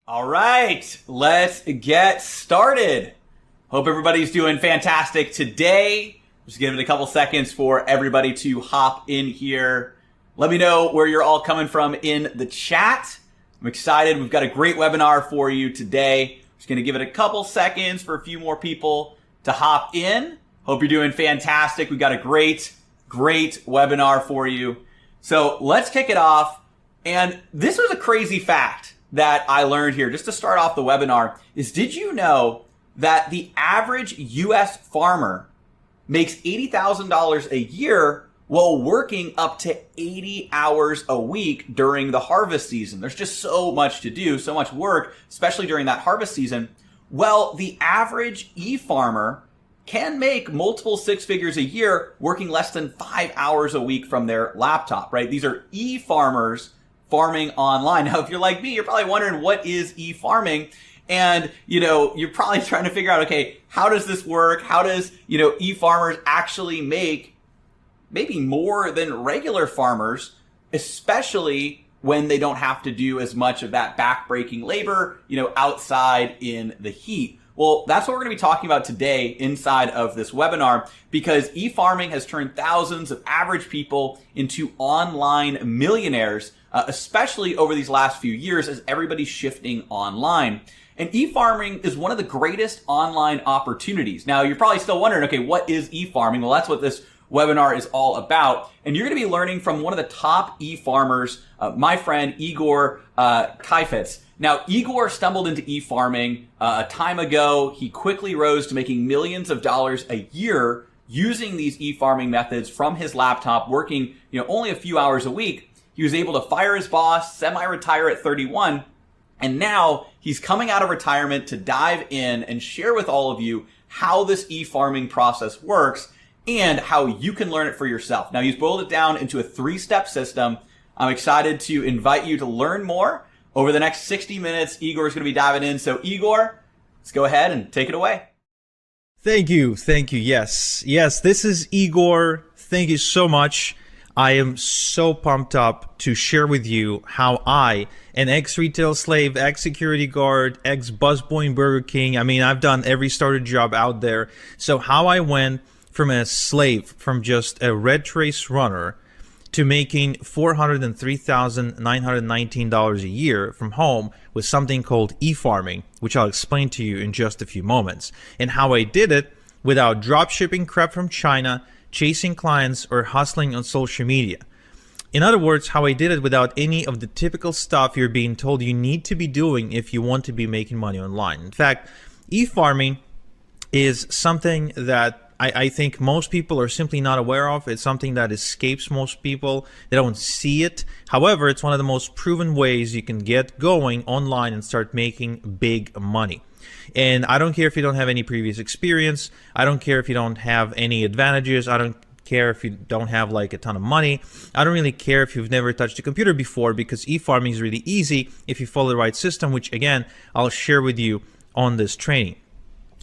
All right, let's get started. Hope everybody's doing fantastic today. Just give it a couple seconds for everybody to hop in here. Let me know where you're all coming from in the chat. I'm excited. We've got a great webinar for you today. Just going to give it a couple seconds for a few more people to hop in. Hope you're doing fantastic. We've got a great webinar for you. So let's kick it off. And this was a crazy fact that I learned here just to start off the webinar is, did you know that the average US farmer makes $80,000 a year while working up to 80 hours a week during the harvest season? There's just so much to do, so much work, especially during that harvest season. Well, the average e-farmer can make multiple six figures a year working less than 5 hours a week from their laptop, right? These are e-farmers farming online. Now, if you're like me, you're probably wondering, what is e-farming? And, you're probably trying to figure out, okay, how does this work? How does, e-farmers actually make maybe more than regular farmers, especially when they don't have to do as much of that back-breaking labor, outside in the heat? Well, that's what we're going to be talking about today inside of this webinar, because e-farming has turned thousands of average people into online millionaires, especially over these last few years as everybody's shifting online. And e-farming is one of the greatest online opportunities. Now, you're probably still wondering, okay, what is e-farming? Well, that's what this webinar is all about. And you're going to be learning from one of the top e-farmers, my friend Igor Kaifetz. Now, Igor stumbled into e-farming a time ago. He quickly rose to making millions of dollars a year using these e-farming methods from his laptop, working only a few hours a week. He was able to fire his boss, semi-retire at 31, and now he's coming out of retirement to dive in and share with all of you how this e-farming process works and how you can learn it for yourself. Now, he's boiled it down into a 3-step system. I'm excited to invite you to learn more. Over the next 60 minutes, Igor is going to be diving in. So Igor, let's go ahead and take it away. Thank you. Yes, this is Igor. Thank you so much. I am so pumped up to share with you how I, an ex-retail slave, ex-security guard, ex-busboy in Burger King, I've done every starter job out there. So how I went from a slave, from just a red trace runner, to making $403,919 a year from home with something called e-farming, which I'll explain to you in just a few moments, and how I did it without drop shipping crap from China, chasing clients, or hustling on social media. In other words, how I did it without any of the typical stuff you're being told you need to be doing if you want to be making money online. In fact, e-farming is something that I think most people are simply not aware of. It's something that escapes most people. They don't see it. However, it's one of the most proven ways you can get going online and start making big money. And I don't care if you don't have any previous experience. I don't care if you don't have any advantages. I don't care if you don't have like a ton of money. I don't really care if you've never touched a computer before, because e-farming is really easy if you follow the right system, which again, I'll share with you on this training.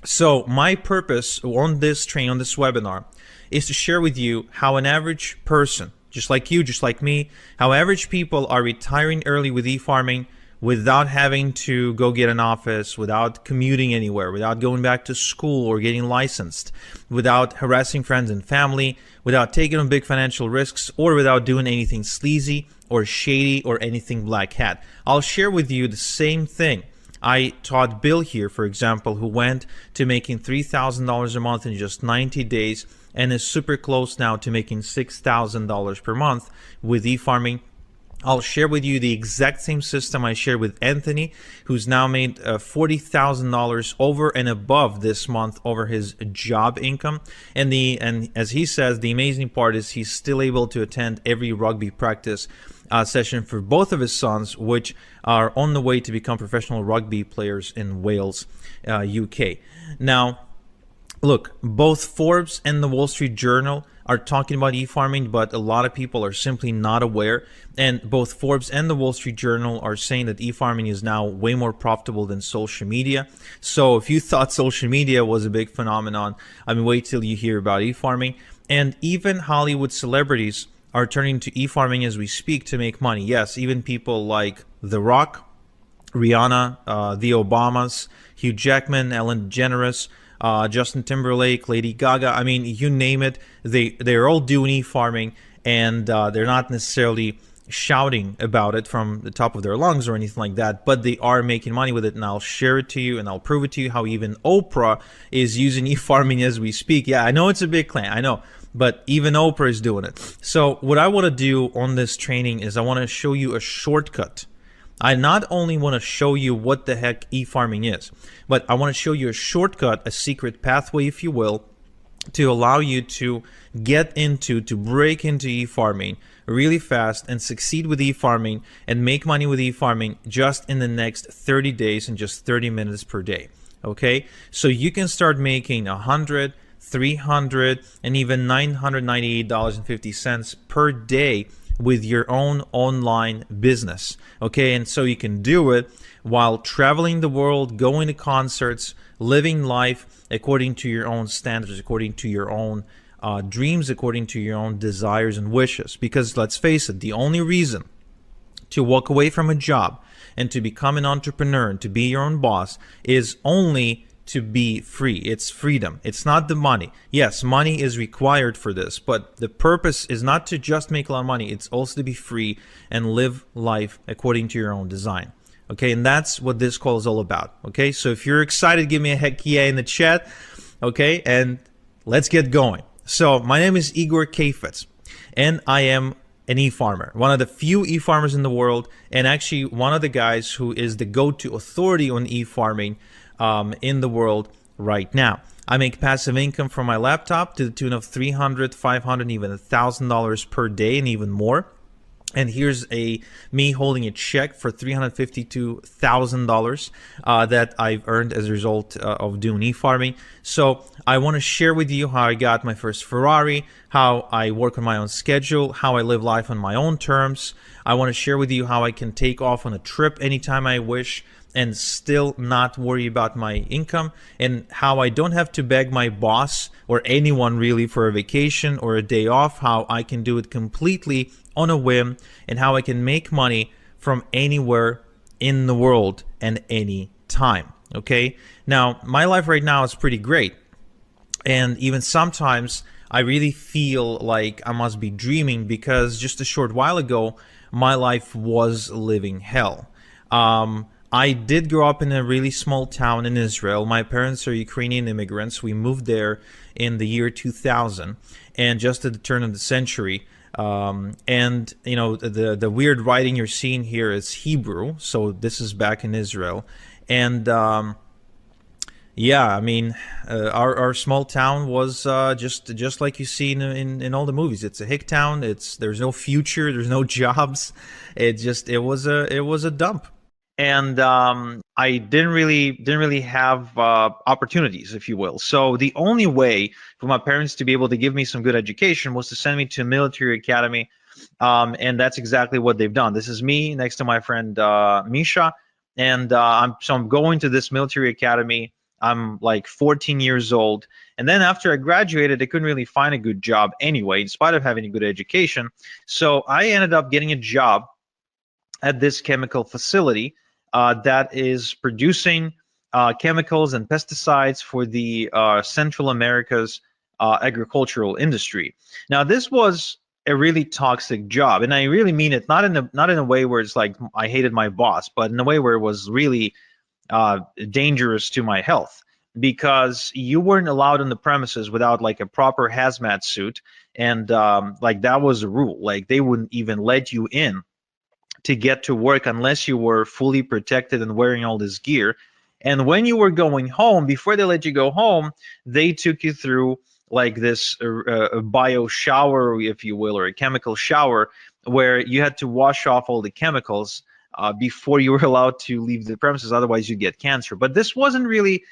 So my purpose on this training, on this webinar, is to share with you how an average person, just like you, just like me, how average people are retiring early with e-farming without having to go get an office, without commuting anywhere, without going back to school or getting licensed, without harassing friends and family, without taking on big financial risks, or without doing anything sleazy or shady or anything black hat. I'll share with you the same thing I taught Bill here, for example, who went to making $3,000 a month in just 90 days and is super close now to making $6,000 per month with e-farming. I'll share with you the exact same system I shared with Anthony, who's now made $40,000 over and above this month over his job income. And as he says, the amazing part is he's still able to attend every rugby practice session for both of his sons, which are on the way to become professional rugby players in Wales, UK. Now, look, both Forbes and the Wall Street Journal are talking about e-farming, but a lot of people are simply not aware. And both Forbes and the Wall Street Journal are saying that e-farming is now way more profitable than social media. So if you thought social media was a big phenomenon, wait till you hear about e-farming. And even Hollywood celebrities are turning to e-farming as we speak to make money. Yes, even people like The Rock, Rihanna, the Obamas, Hugh Jackman, Ellen DeGeneres, Justin Timberlake, Lady Gaga. I mean, you name it, they're all doing e-farming, and they're not necessarily shouting about it from the top of their lungs or anything like that, but they are making money with it. And I'll share it to you, and I'll prove it to you how even Oprah is using e-farming as we speak. Yeah, I know it's a big claim, I know, but even Oprah is doing it. So what I want to do on this training is I want to show you a shortcut. I not only want to show you what the heck e-farming is, but I want to show you a shortcut, a secret pathway, if you will, to allow you to to break into e-farming really fast and succeed with e-farming and make money with e-farming just in the next 30 days and just 30 minutes per day. Okay, so you can start making $100, $300, and even $998.50 per day with your own online business. Okay, and so you can do it while traveling the world, going to concerts, living life according to your own standards, according to your own dreams, according to your own desires and wishes. Because let's face it, the only reason to walk away from a job and to become an entrepreneur and to be your own boss is only to be free. It's freedom. It's not the money. Yes, money is required for this, but the purpose is not to just make a lot of money. It's also to be free and live life according to your own design. Okay, and that's what this call is all about. Okay, so if you're excited, give me a heck yeah in the chat. Okay, and let's get going. So my name is Igor Kafetz, and I am an e-farmer, one of the few e-farmers in the world, and actually one of the guys who is the go-to authority on e-farming in the world right now. I make passive income from my laptop to the tune of $300, $500, even $1,000 per day, and even more. And here's me holding a check for $352,000 that I've earned as a result of doing e-farming. So I want to share with you how I got my first Ferrari, how I work on my own schedule, how I live life on my own terms. I want to share with you how I can take off on a trip anytime I wish and still not worry about my income, and how I don't have to beg my boss or anyone really for a vacation or a day off, how I can do it completely on a whim, and how I can make money from anywhere in the world and any time. Okay, now my life right now is pretty great, and even sometimes I really feel like I must be dreaming, because just a short while ago my life was living hell. I did grow up in a really small town in Israel. My parents are Ukrainian immigrants. We moved there in the year 2000, and just at the turn of the century. And you know, the weird writing you're seeing here is Hebrew, so this is back in Israel. And yeah, I mean, our small town was just like you see in all the movies. It's a hick town. There's no future. There's no jobs. It was a dump. And I didn't really have opportunities, if you will. So the only way for my parents to be able to give me some good education was to send me to a military academy, and that's exactly what they've done. This is me next to my friend Misha, and I'm going to this military academy. I'm like 14 years old, and then after I graduated, I couldn't really find a good job anyway, in spite of having a good education. So I ended up getting a job at this chemical facility that is producing chemicals and pesticides for the Central America's agricultural industry. Now, this was a really toxic job, and I really mean it not in a way where it's like I hated my boss, but in a way where it was really dangerous to my health, because you weren't allowed on the premises without like a proper hazmat suit, and like that was a rule. Like they wouldn't even let you in to get to work unless you were fully protected and wearing all this gear. And when you were going home, before they let you go home, they took you through like this bio shower, if you will, or a chemical shower, where you had to wash off all the chemicals before you were allowed to leave the premises. Otherwise you'd get cancer. But this wasn't really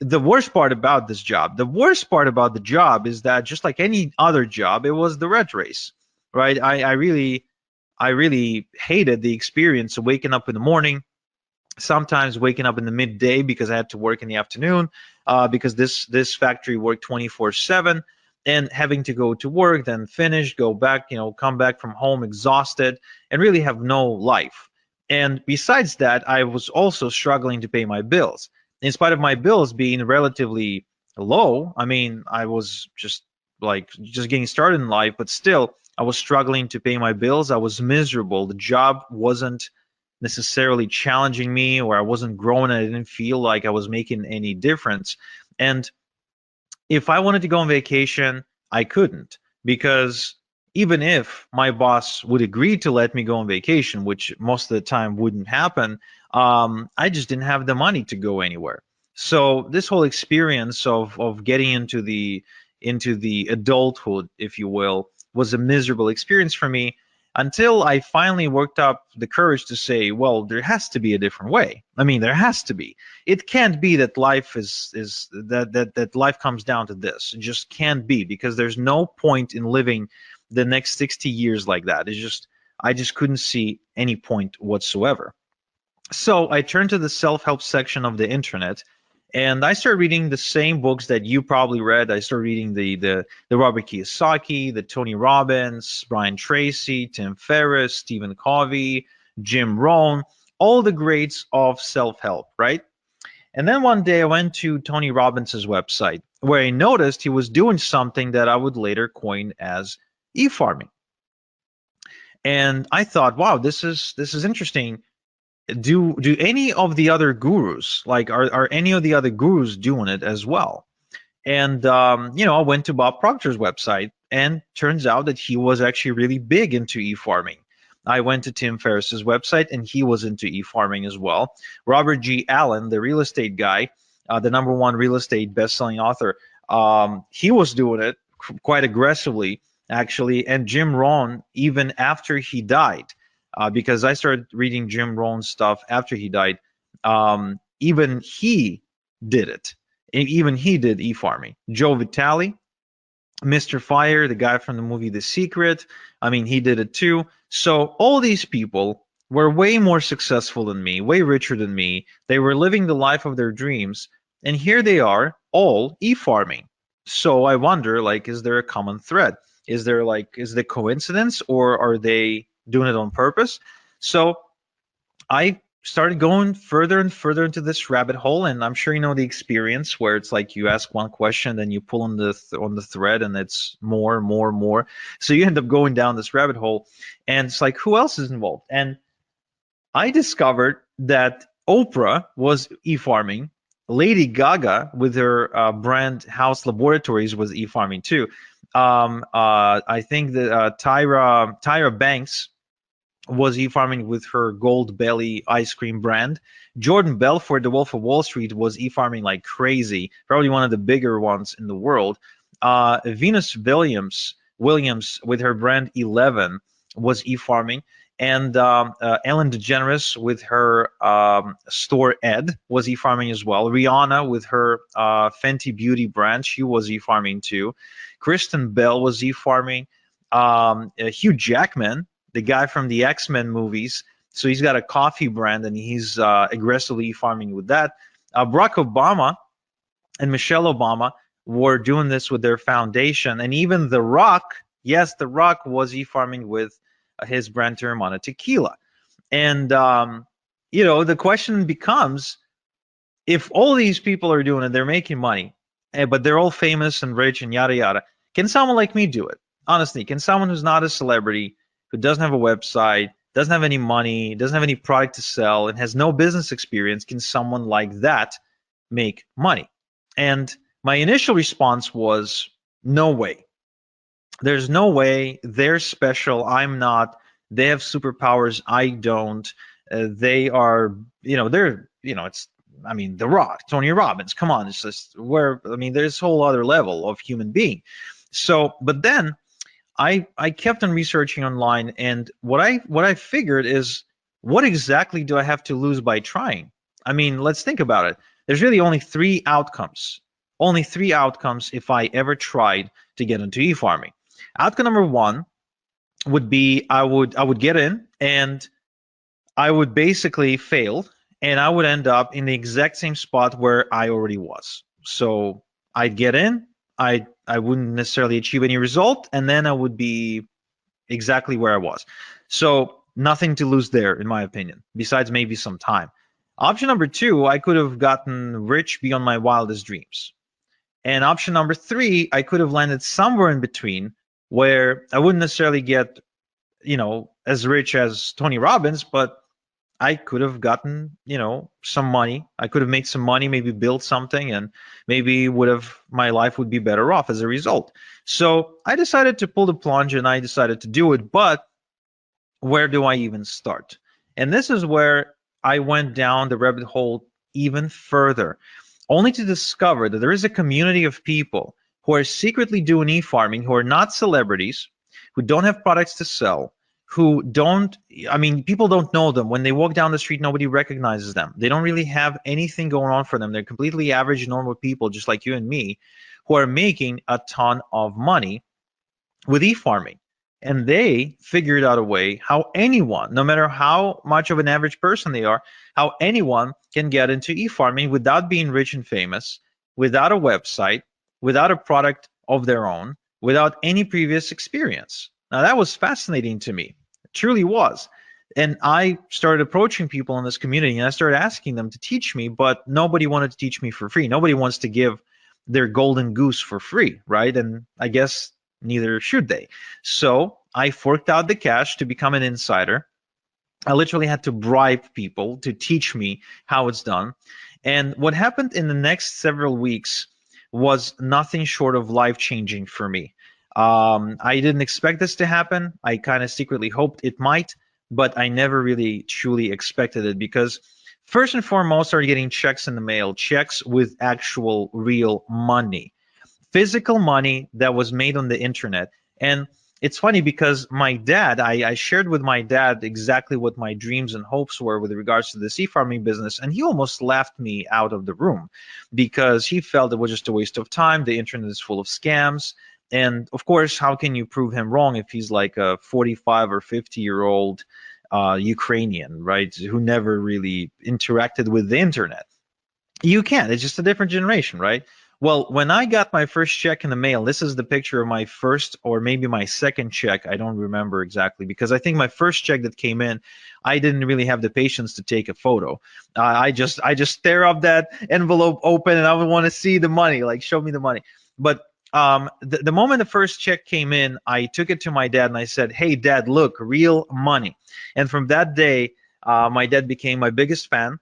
the worst part about this job. The worst part about the job is that, just like any other job, it was the rat race, right? I really hated the experience of waking up in the morning, sometimes waking up in the midday because I had to work in the afternoon, because this factory worked 24/7, and having to go to work, then finish, go back, come back from home exhausted, and really have no life. And besides that, I was also struggling to pay my bills. In spite of my bills being relatively low, I mean, I was just getting started in life, but still, I was struggling to pay my bills. I was miserable. The job wasn't necessarily challenging me, or I wasn't growing. I didn't feel like I was making any difference. And if I wanted to go on vacation, I couldn't, because even if my boss would agree to let me go on vacation, which most of the time wouldn't happen, I just didn't have the money to go anywhere. So this whole experience of getting into the adulthood, if you will, was a miserable experience for me, until I finally worked up the courage to say, well, there has to be a different way. I mean, there has to be. It can't be that life is that life comes down to this. It just can't be, because there's no point in living the next 60 years like that. It's just, I just couldn't see any point whatsoever. So I turned to the self-help section of the internet, and I started reading the same books that you probably read. I started reading the Robert Kiyosaki, the Tony Robbins, Brian Tracy, Tim Ferriss, Stephen Covey, Jim Rohn, all the greats of self-help, right? And then one day I went to Tony Robbins' website, where I noticed he was doing something that I would later coin as e-farming. And I thought, wow, this is interesting. Do any of the other gurus, like, are any of the other gurus doing it as well? And I went to Bob Proctor's website, and turns out that he was actually really big into e-farming. I went to Tim Ferriss's website, and he was into e-farming as well. Robert G. Allen, the real estate guy, the #1 real estate best-selling author, he was doing it quite aggressively, actually. And Jim Rohn, even after he died, because I started reading Jim Rohn's stuff after he died, even he did it. Even he did e-farming. Joe Vitale, Mr. Fire, the guy from the movie The Secret, I mean, he did it too. So all these people were way more successful than me, way richer than me. They were living the life of their dreams, and here they are, all e-farming. So I wonder, like, is there a common thread? Is the coincidence, or are they doing it on purpose? So I started going further and further into this rabbit hole, and I'm sure you know the experience, where it's like you ask one question, then you pull on the thread, and it's more, more, more. So you end up going down this rabbit hole, and it's like, who else is involved? And I discovered that Oprah was e-farming. Lady Gaga, with her brand House Laboratories, was e-farming too. I think that Tyra Banks was e-farming with her Gold Belly ice cream brand. Jordan Belfort, the Wolf of Wall Street, was e-farming like crazy, probably one of the bigger ones in the world. Venus Williams with her brand 11 was e-farming. And Ellen DeGeneres with her store Ed was e-farming as well. Rihanna with her Fenty Beauty brand, she was e-farming too. Kristen Bell was e-farming. Hugh Jackman, the guy from the X-Men movies, so he's got a coffee brand, and he's aggressively e-farming with that. Barack Obama and Michelle Obama were doing this with their foundation, and even The Rock, yes, The Rock was e-farming with his brand Teremana Tequila. And the question becomes, if all these people are doing it, they're making money, but they're all famous and rich and yada yada, can someone like me do it? Honestly, can someone who's not a celebrity, who doesn't have a website, doesn't have any money, doesn't have any product to sell, and has no business experience, can someone like that make money? And my initial response was, no way. There's no way. They're special. I'm not. They have superpowers. I don't. They are, it's, I mean, The Rock, Tony Robbins. Come on, it's just there's a whole other level of human being. So, but then I kept on researching online, and what I figured is, what exactly do I have to lose by trying? I mean, let's think about it. There's really only three outcomes. Only three outcomes if I ever tried to get into e-farming. Outcome number one would be I would get in, and I would basically fail, and I would end up in the exact same spot where I already was. So I'd get in, I wouldn't necessarily achieve any result, and then I would be exactly where I was. So Nothing to lose there, in my opinion, besides maybe some time. Option number two, I could have gotten rich beyond my wildest dreams. And option number three, I could have landed somewhere in between where I wouldn't necessarily get, as rich as Tony Robbins, but I could have gotten, some money. I could have made some money, maybe built something, and maybe my life would be better off as a result. So I decided to pull the plunge and I decided to do it. But where do I even start? And this is where I went down the rabbit hole even further, only to discover that there is a community of people who are secretly doing e-farming, who are not celebrities, who don't have products to sell, who don't, I mean, people don't know them. When they walk down the street, nobody recognizes them. They don't really have anything going on for them. They're completely average, normal people, just like you and me, who are making a ton of money with e-farming. And they figured out a way how anyone, no matter how much of an average person they are, how anyone can get into e-farming without being rich and famous, without a website, without a product of their own, without any previous experience. Now that was fascinating to me. It truly was. And I started approaching people in this community and I started asking them to teach me, but nobody wanted to teach me for free. Nobody wants to give their golden goose for free, right? And I guess neither should they. So I forked out the cash to become an insider. I literally had to bribe people to teach me how it's done. And what happened in the next several weeks was nothing short of life-changing for me. I didn't expect this to happen. I kind of secretly hoped it might, but I never really truly expected it because first and foremost, I started getting checks in the mail, checks with actual real money, physical money that was made on the internet. And it's funny because my dad, I shared with my dad exactly what my dreams and hopes were with regards to the sea farming business, and he almost laughed me out of the room because he felt it was just a waste of time. The internet is full of scams. And of course, how can you prove him wrong if he's like a 45 or 50-year-old Ukrainian, right, who never really interacted with the internet? You can't. It's just a different generation, right? Well, when I got my first check in the mail, this is the picture of my first or maybe my second check. I don't remember exactly because I think my first check that came in, I didn't really have the patience to take a photo. I just stare up that envelope open and I would want to see the money, like show me the money. But the moment the first check came in, I took it to my dad and I said, "Hey, Dad, look, real money." And from that day, my dad became my biggest fan.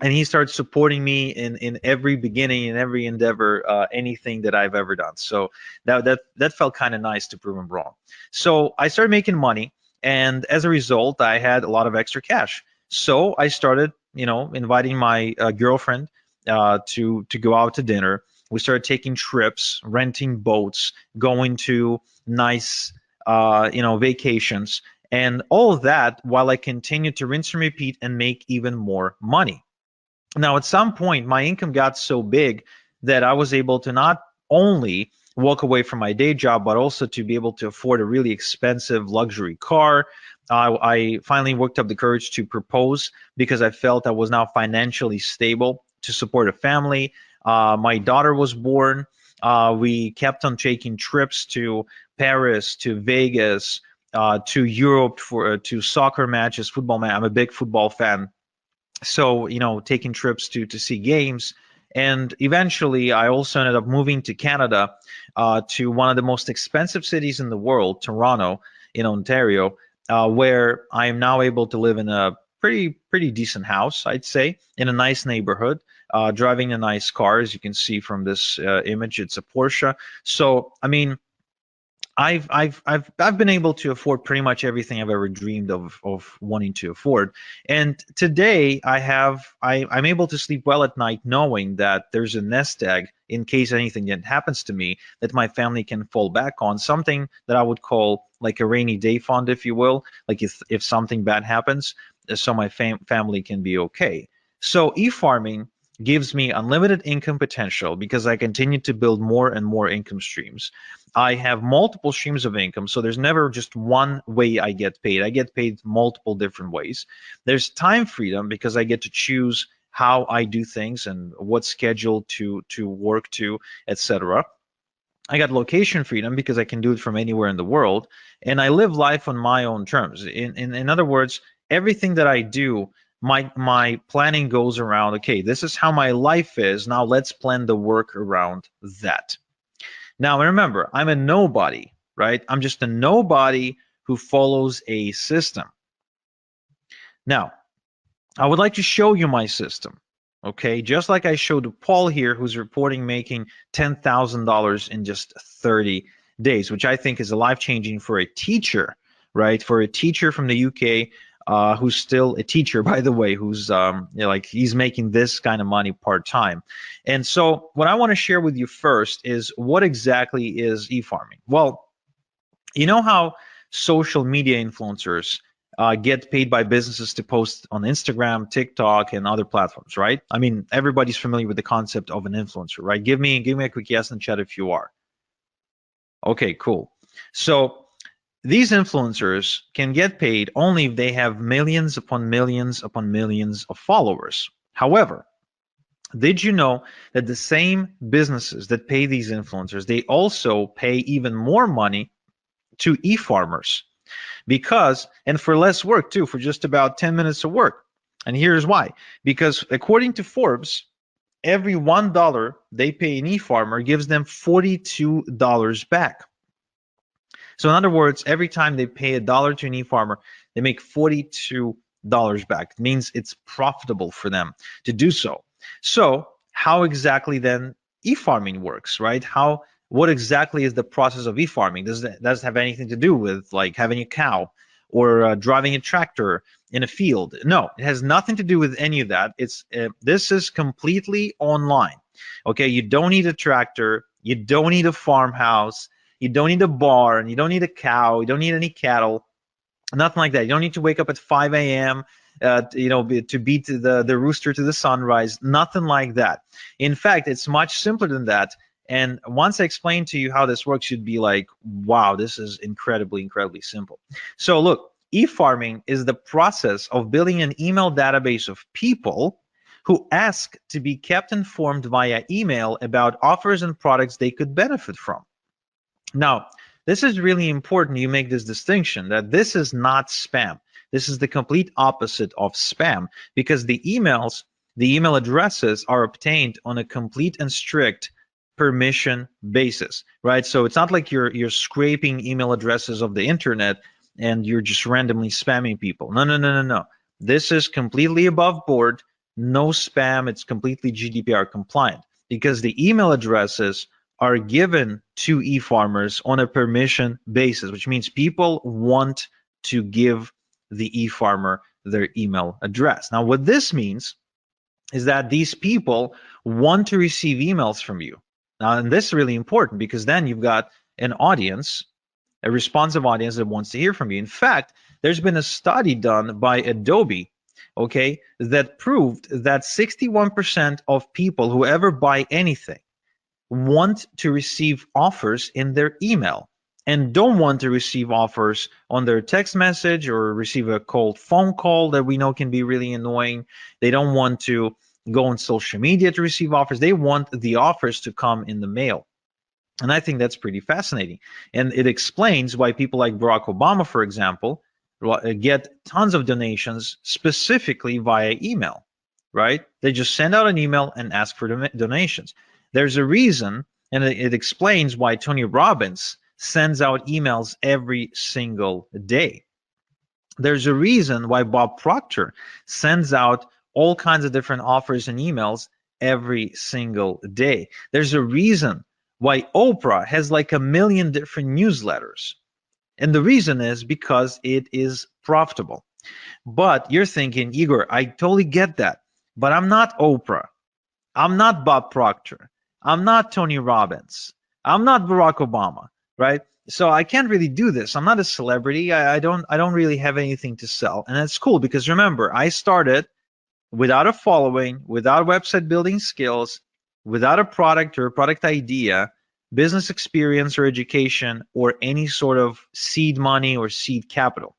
And he started supporting me in every beginning, in every endeavor, anything that I've ever done. So that felt kind of nice to prove him wrong. So I started making money, and as a result, I had a lot of extra cash. So I started, inviting my girlfriend to go out to dinner. We started taking trips, renting boats, going to nice, vacations, and all of that while I continued to rinse and repeat and make even more money. Now, at some point, my income got so big that I was able to not only walk away from my day job, but also to be able to afford a really expensive luxury car. I finally worked up the courage to propose because I felt I was now financially stable to support a family. My daughter was born. We kept on taking trips to Paris, to Vegas, to Europe to soccer matches, football match. I'm a big football fan. So, taking trips to see games. And eventually, I also ended up moving to Canada, to one of the most expensive cities in the world, Toronto, in Ontario, where I am now able to live in a pretty decent house, I'd say, in a nice neighborhood, driving a nice car. As you can see from this image, it's a Porsche. So, I mean, I've been able to afford pretty much everything I've ever dreamed of wanting to afford. And today I'm able to sleep well at night knowing that there's a nest egg in case anything that happens to me that my family can fall back on, something that I would call like a rainy day fund, if you will, like if something bad happens, so my family can be okay. So e-farming gives me unlimited income potential because I continue to build more and more income streams. I have multiple streams of income, so there's never just one way I get paid. I get paid multiple different ways. There's time freedom because I get to choose how I do things and what schedule to work to, etc. I got location freedom because I can do it from anywhere in the world, and I live life on my own terms. In other words, everything that I do, my planning goes around, okay, this is how my life is. Now let's plan the work around that. Now remember, I'm a nobody, right? I'm just a nobody who follows a system. Now, I would like to show you my system. Okay, just like I showed Paul here, who's reporting making $10,000 in just 30 days, which I think is a life-changing for a teacher, right? For a teacher from the UK, who's still a teacher, by the way, who's like he's making this kind of money part-time. And so what I want to share with you first is what exactly is e-farming? Well, you know how social media influencers get paid by businesses to post on Instagram, TikTok, and other platforms, right? I mean, everybody's familiar with the concept of an influencer, right? Give me a quick yes in chat if you are. Okay, cool. So these influencers can get paid only if they have millions upon millions upon millions of followers. However, did you know that the same businesses that pay these influencers, they also pay even more money to e-farmers? Because, and for less work too, for just about 10 minutes of work. And here's why. Because according to Forbes, every $1 they pay an e-farmer gives them $42 back. So in other words, every time they pay $1 to an e-farmer, they make $42 back. It means it's profitable for them to do so. So how exactly then e-farming works, right? What exactly is the process of e-farming? Does it have anything to do with like having a cow or driving a tractor in a field? No, it has nothing to do with any of that. This is completely online. Okay, you don't need a tractor, you don't need a farmhouse, you don't need a barn, you don't need a cow, you don't need any cattle, nothing like that. You don't need to wake up at 5 a.m. To beat the rooster to the sunrise, nothing like that. In fact, it's much simpler than that. And once I explain to you how this works, you'd be like, wow, this is incredibly, incredibly simple. So look, e-farming is the process of building an email database of people who ask to be kept informed via email about offers and products they could benefit from. Now, this is really important you make this distinction that this is not spam. This is the complete opposite of spam because the email addresses are obtained on a complete and strict permission basis, right? So it's not like you're scraping email addresses of the internet and you're just randomly spamming people. No. This is completely above board, no spam. It's completely GDPR compliant because the email addresses are given to e-farmers on a permission basis, which means people want to give the e-farmer their email address. Now, what this means is that these people want to receive emails from you. Now, and this is really important because then you've got an audience, a responsive audience that wants to hear from you. In fact, there's been a study done by Adobe, okay, that proved that 61% of people who ever buy anything want to receive offers in their email and don't want to receive offers on their text message or receive a cold phone call that we know can be really annoying. They don't want to go on social media to receive offers. They want the offers to come in the mail. And I think that's pretty fascinating. And it explains why people like Barack Obama, for example, get tons of donations specifically via email, right? They just send out an email and ask for donations. There's a reason, and it explains why Tony Robbins sends out emails every single day. There's a reason why Bob Proctor sends out all kinds of different offers and emails every single day. There's a reason why Oprah has like 1 million different newsletters. And the reason is because it is profitable. But you're thinking, Igor, I totally get that, but I'm not Oprah. I'm not Bob Proctor. I'm not Tony Robbins. I'm not Barack Obama, right? So I can't really do this. I'm not a celebrity. I don't really have anything to sell. And that's cool because remember, I started without a following, without website building skills, without a product or a product idea, business experience or education, or any sort of seed money or seed capital.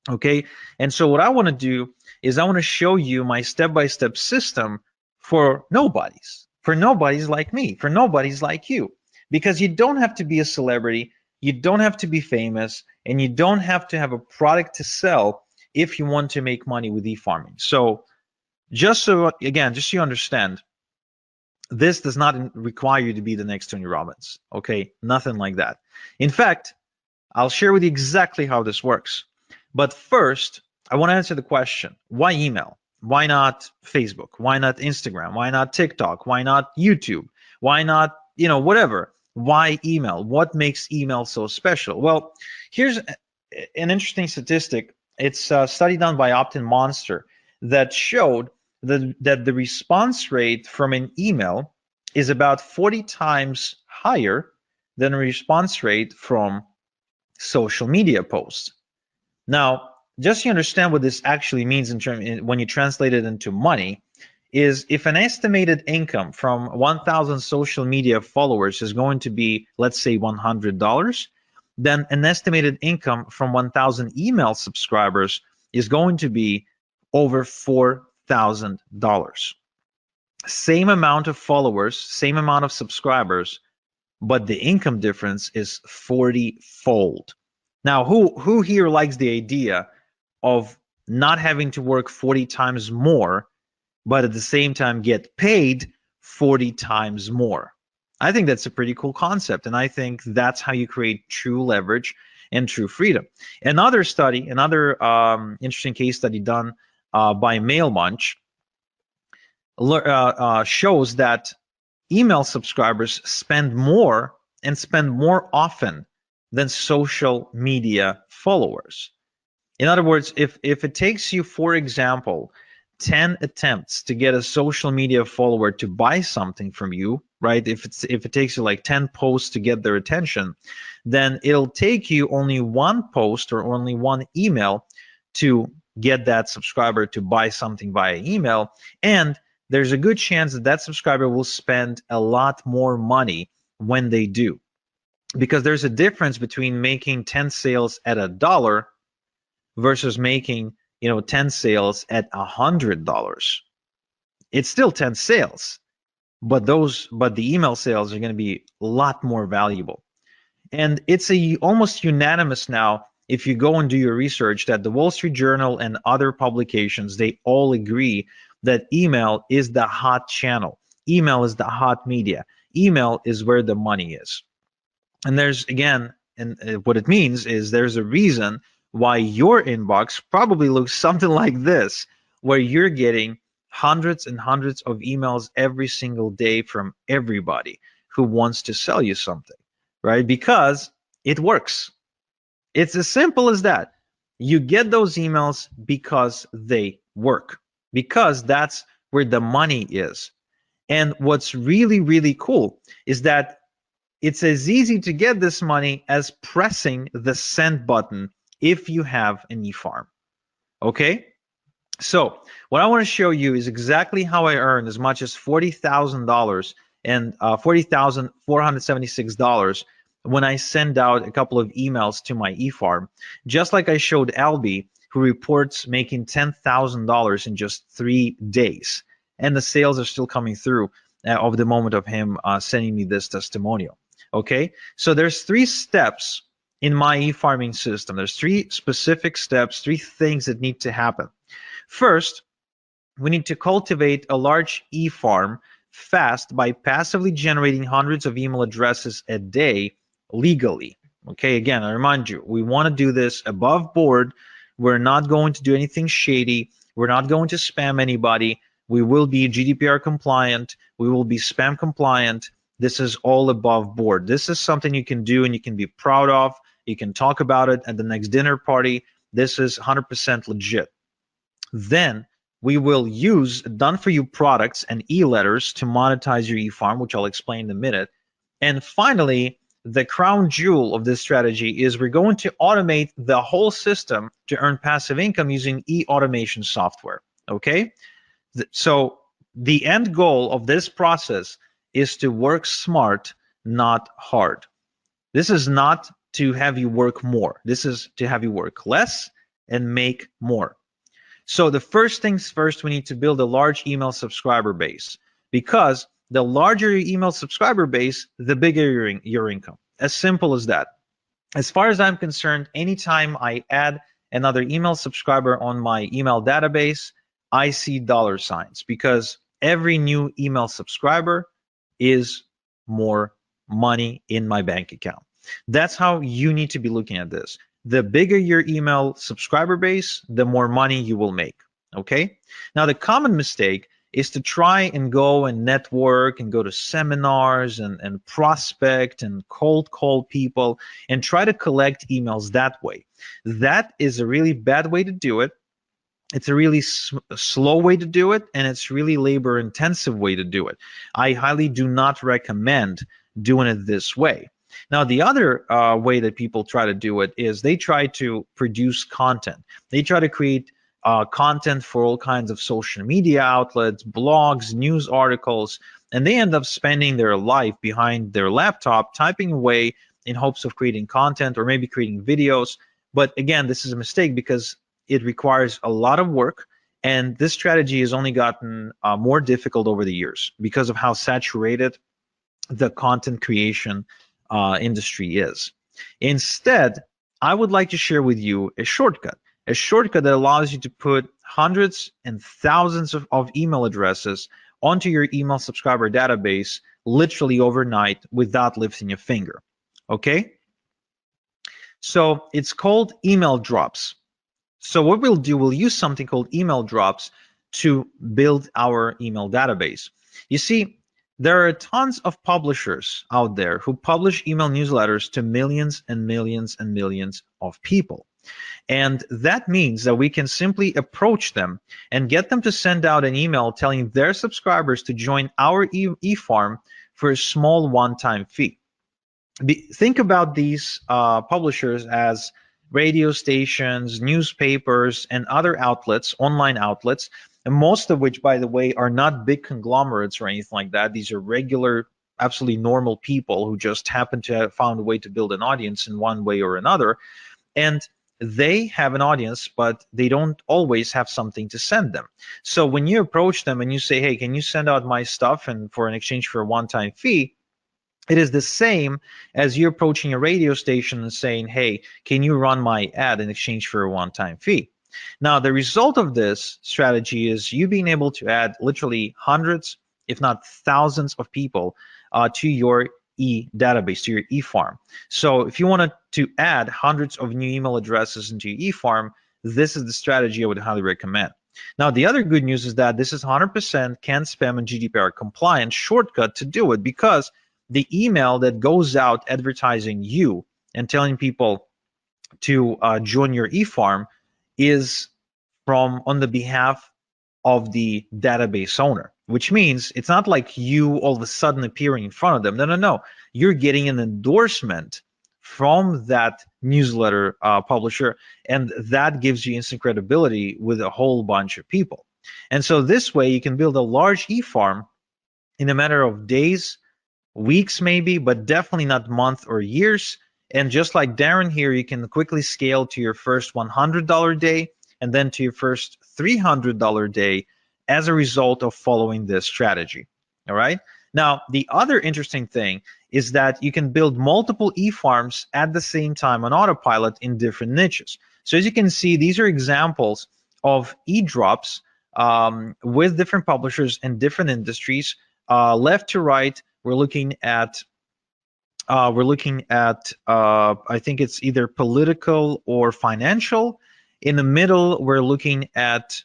Okay, and so what I want to do is I want to show you my step-by-step system for nobodies like me, for nobodies like you. because you don't have to be a celebrity, you don't have to be famous, and you don't have to have a product to sell if you want to make money with e-farming. So just so you understand, this does not require you to be the next Tony Robbins, okay? Nothing like that. In fact, I'll share with you exactly how this works. But first, I want to answer the question, why email? Why not Facebook? Why not Instagram? Why not TikTok? Why not YouTube? Why not, whatever? Why email? What makes email so special? Well, here's an interesting statistic. It's a study done by Opt-in Monster that showed that the response rate from an email is about 40 times higher than a response rate from social media posts. Now, just so you understand what this actually means when you translate it into money, is if an estimated income from 1,000 social media followers is going to be, let's say, $100, then an estimated income from 1,000 email subscribers is going to be over $4,000. Same amount of followers, same amount of subscribers, but the income difference is 40-fold. Now, who here likes the idea of not having to work 40 times more, but at the same time get paid 40 times more? I think that's a pretty cool concept, and I think that's how you create true leverage and true freedom. Another interesting case study done by MailMunch shows that email subscribers spend more and spend more often than social media followers. In other words, if it takes you, for example, 10 attempts to get a social media follower to buy something from you, right? If it takes you like 10 posts to get their attention, then it'll take you only one post or only one email to get that subscriber to buy something via email. And there's a good chance that that subscriber will spend a lot more money when they do. Because there's a difference between making 10 sales at $1 versus making 10 sales at $100. It's still 10 sales, but the email sales are going to be a lot more valuable. And it's almost unanimous now, if you go and do your research, that the Wall Street Journal and other publications, they all agree that email is the hot channel. Email is the hot media. Email is where the money is. And there's, again, and what it means is there's a reason why your inbox probably looks something like this, where you're getting hundreds and hundreds of emails every single day from everybody who wants to sell you something, right? Because it works. It's as simple as that. You get those emails because they work, because that's where the money is. And what's really, really cool is that it's as easy to get this money as pressing the send button if you have an e-farm, okay? So what I want to show you is exactly how I earned as much as $40,000 and $40,476 when I send out a couple of emails to my e-farm, just like I showed Albie, who reports making $10,000 in just 3 days. And the sales are still coming through of the moment of him sending me this testimonial. Okay, so there's 3 steps in my e-farming system. There's 3 specific steps, 3 things that need to happen. First, we need to cultivate a large e-farm fast by passively generating hundreds of email addresses a day legally. Okay, again, I remind you, we want to do this above board. We're not going to do anything shady. We're not going to spam anybody. We will be GDPR compliant. We will be spam compliant. This is all above board. This is something you can do and you can be proud of. You can talk about it at the next dinner party. This is 100% legit. Then we will use done-for-you products and e-letters to monetize your e-farm, which I'll explain in a minute. And finally, the crown jewel of this strategy is we're going to automate the whole system to earn passive income using e-automation software, okay? So the end goal of this process is to work smart, not hard. This is not to have you work more. This is to have you work less and make more. So the first things first, we need to build a large email subscriber base, because the larger your email subscriber base, the bigger your income. As simple as that. As far as I'm concerned, anytime I add another email subscriber on my email database, I see dollar signs, because every new email subscriber is more money in my bank account. That's how you need to be looking at this. The bigger your email subscriber base, the more money you will make. Okay? Now, the common mistake is to try and go and network and go to seminars and prospect and cold call people and try to collect emails that way. That is a really bad way to do it. It's a really slow way to do it, and it's really labor intensive way to do it. I highly do not recommend doing it this way. Now, the other way that people try to do it is they try to produce content. They try to create content for all kinds of social media outlets, blogs, news articles, and they end up spending their life behind their laptop typing away in hopes of creating content or maybe creating videos. But again, this is a mistake because it requires a lot of work, and this strategy has only gotten more difficult over the years because of how saturated the content creation industry is. Instead, I would like to share with you a shortcut that allows you to put hundreds and thousands of email addresses onto your email subscriber database literally overnight without lifting a finger. Okay? So it's called email drops. So what we'll do, we'll use something called email drops to build our email database. You see, there are tons of publishers out there who publish email newsletters to millions and millions and millions of people. And that means that we can simply approach them and get them to send out an email telling their subscribers to join our e-farm for a small one-time fee. Think about these publishers as radio stations, newspapers, and other outlets, online outlets, and most of which, by the way, are not big conglomerates or anything like that. These are regular, absolutely normal people who just happen to have found a way to build an audience in one way or another. And they have an audience, but they don't always have something to send them. So when you approach them and you say, hey, can you send out my stuff and for an exchange for a one-time fee, it is the same as you approaching a radio station and saying, hey, can you run my ad in exchange for a one-time fee? Now, the result of this strategy is you being able to add literally hundreds, if not thousands of people to your database, to your e-farm. So if you wanted to add hundreds of new email addresses into your e-farm, this is the strategy I would highly recommend. Now, the other good news is that this is 100% CAN spam and GDPR compliant shortcut to do it, because the email that goes out advertising you and telling people to join your e-farm is from on the behalf of the database owner, which means it's not like you all of a sudden appearing in front of them. No. You're getting an endorsement from that newsletter publisher, and that gives you instant credibility with a whole bunch of people. And so this way you can build a large e-farm in a matter of days, weeks maybe, but definitely not months or years. And just like Darren here, you can quickly scale to your first $100 day and then to your first $300 day as a result of following this strategy. All right. Now, the other interesting thing is that you can build multiple e-farms at the same time on autopilot in different niches. So as you can see, these are examples of e-drops with different publishers and different industries. Left to right, we're looking at I think it's either political or financial. In the middle, we're looking at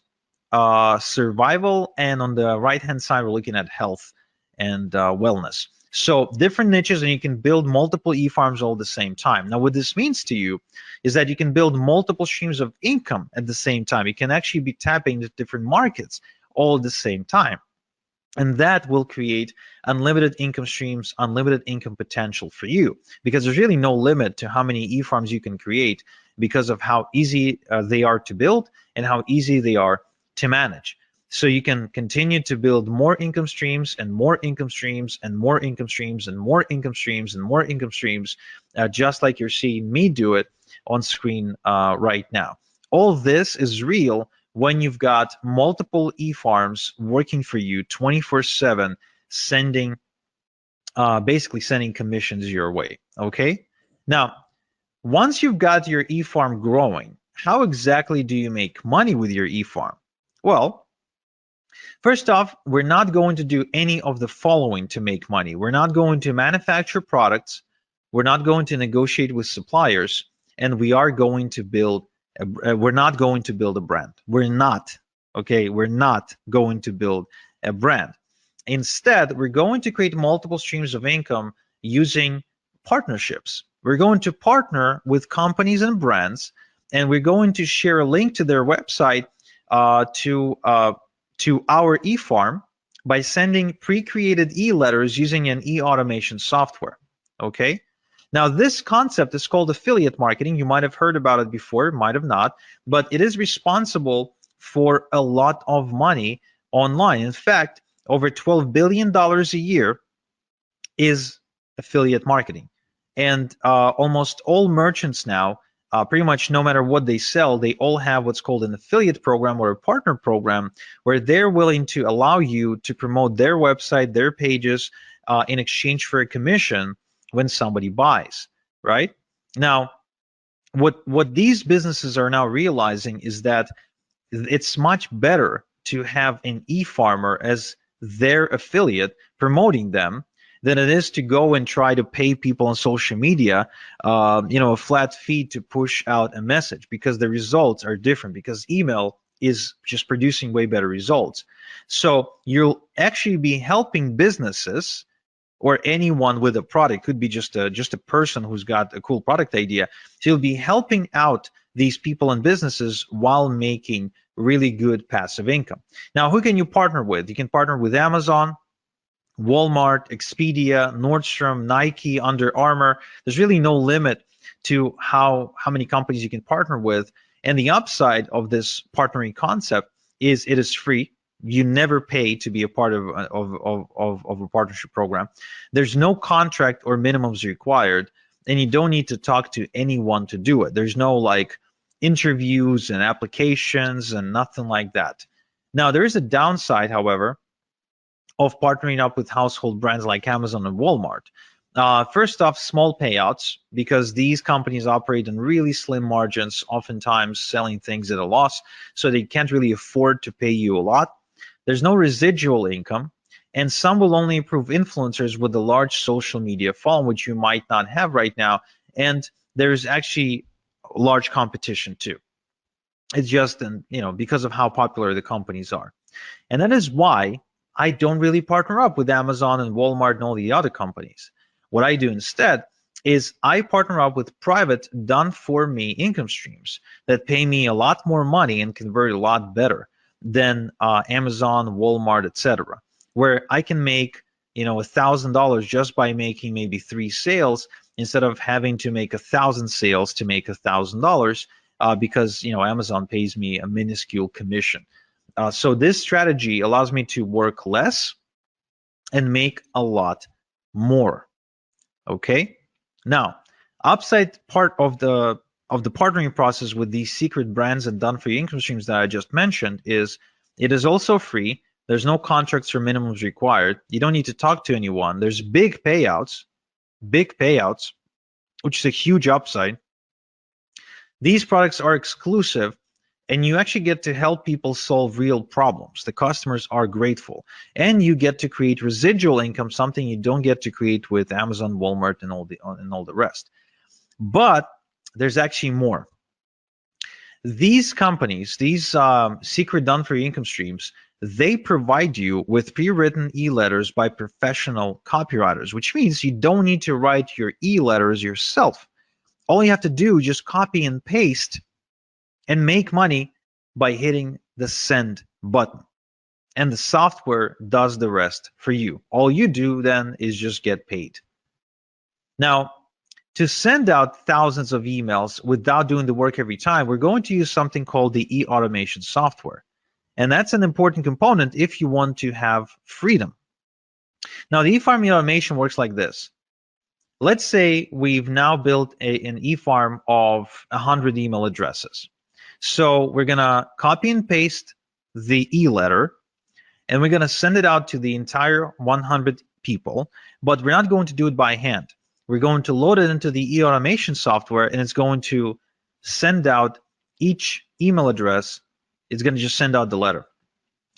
survival, and on the right-hand side, we're looking at health and wellness. So different niches, and you can build multiple e-farms all at the same time. Now, what this means to you is that you can build multiple streams of income at the same time. You can actually be tapping into different markets all at the same time. And that will create unlimited income streams, unlimited income potential for you, because there's really no limit to how many e-farms you can create because of how easy they are to build and how easy they are to manage. So you can continue to build more income streams and more income streams and more income streams and more income streams and more income streams, just like you're seeing me do it on screen right now. All this is real when you've got multiple e-farms working for you 24/7 sending basically sending commissions your way. Okay, now once you've got your e-farm growing, how exactly do you make money with your e-farm? Well, first off, we're not going to do any of the following to make money. We're not going to manufacture products, we're not going to negotiate with suppliers, and we are going to build we're not going to build a brand. We're not, okay? We're not going to build a brand. Instead, we're going to create multiple streams of income using partnerships. We're going to partner with companies and brands, and we're going to share a link to their website to our e-farm by sending pre-created e-letters using an e-automation software. Okay. Now, this concept is called affiliate marketing. You might have heard about it before, might have not, but it is responsible for a lot of money online. In fact, over $12 billion a year is affiliate marketing. And almost all merchants now, pretty much no matter what they sell, they all have what's called an affiliate program or a partner program where they're willing to allow you to promote their website, their pages in exchange for a commission when somebody buys, right? Now, what these businesses are now realizing is that it's much better to have an e-farmer as their affiliate promoting them than it is to go and try to pay people on social media, a flat fee to push out a message, because the results are different, because email is just producing way better results. So you'll actually be helping businesses or anyone with a product, could be just a person who's got a cool product idea. So you'll be helping out these people and businesses while making really good passive income. Now, who can you partner with? You can partner with Amazon, Walmart, Expedia, Nordstrom, Nike, Under Armour. There's really no limit to how many companies you can partner with. And the upside of this partnering concept is it is free. You never pay to be a part of a partnership program. There's no contract or minimums required, and you don't need to talk to anyone to do it. There's no like interviews and applications and nothing like that. Now, there is a downside, however, of partnering up with household brands like Amazon and Walmart. First off, small payouts, because these companies operate in really slim margins, oftentimes selling things at a loss, so they can't really afford to pay you a lot. There's no residual income, and some will only approve influencers with a large social media following, which you might not have right now, and there's actually large competition too. It's just, because of how popular the companies are. And that is why I don't really partner up with Amazon and Walmart and all the other companies. What I do instead is I partner up with private, done-for-me income streams that pay me a lot more money and convert a lot better than Amazon, Walmart, etc., where I can make $1,000 just by making maybe 3 sales instead of having to make 1,000 sales to make $1,000 because Amazon pays me a minuscule commission. So this strategy allows me to work less and make a lot more. Okay. Now, upside part of the partnering process with these secret brands and done-for-you income streams that I just mentioned is it is also free. There's no contracts or minimums required. You don't need to talk to anyone. There's big payouts, which is a huge upside. These products are exclusive, and you actually get to help people solve real problems. The customers are grateful, and you get to create residual income, something you don't get to create with Amazon, Walmart, and all the rest. But there's actually more. These companies, these secret done-for-you income streams, they provide you with pre-written e-letters by professional copywriters, which means you don't need to write your e-letters yourself. All you have to do is just copy and paste and make money by hitting the send button. And the software does the rest for you. All you do then is just get paid. Now, to send out thousands of emails without doing the work every time, we're going to use something called the e-automation software. And that's an important component if you want to have freedom. Now, the e-farm automation works like this. Let's say we've now built an e-farm of 100 email addresses. So we're going to copy and paste the e-letter, and we're going to send it out to the entire 100 people, but we're not going to do it by hand. We're going to load it into the e-automation software, and it's going to send out each email address. It's going to just send out the letter.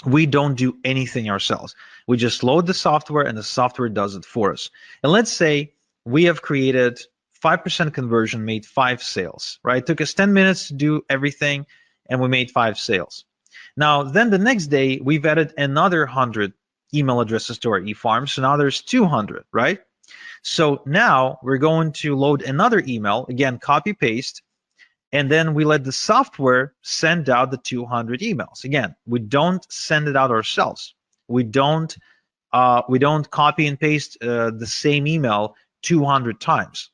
We don't do anything ourselves. We just load the software, and the software does it for us. And let's say we have created 5% conversion, made 5 sales, right? It took us 10 minutes to do everything, and we made 5 sales. Now, then the next day, we've added another 100 email addresses to our eFarm, so now there's 200, right? So now we're going to load another email, again, copy paste, and then we let the software send out the 200 emails. Again, we don't send it out ourselves. We don't copy and paste the same email 200 times.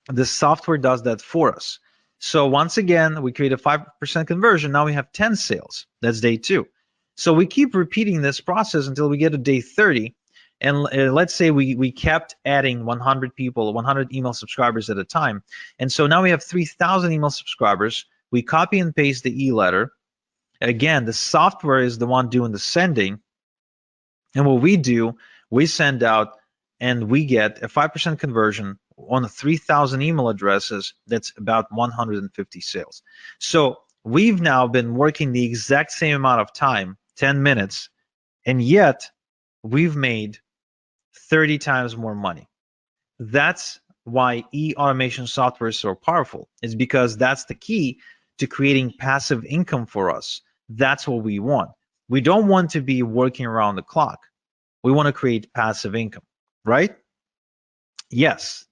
The software does that for us. So once again, we create a 5% conversion. Now we have 10 sales. That's day 2. So we keep repeating this process until we get to day 30. And let's say we kept adding 100 people, 100 email subscribers at a time. And so now we have 3,000 email subscribers. We copy and paste the e-letter. Again, the software is the one doing the sending. And what we do, we send out and we get a 5% conversion on 3,000 email addresses. That's about 150 sales. So we've now been working the exact same amount of time, 10 minutes, and yet we've made 30 times more money. That's why e-automation software is so powerful. It's because that's the key to creating passive income for us. That's what we want. We don't want to be working around the clock. We want to create passive income, right? Yes.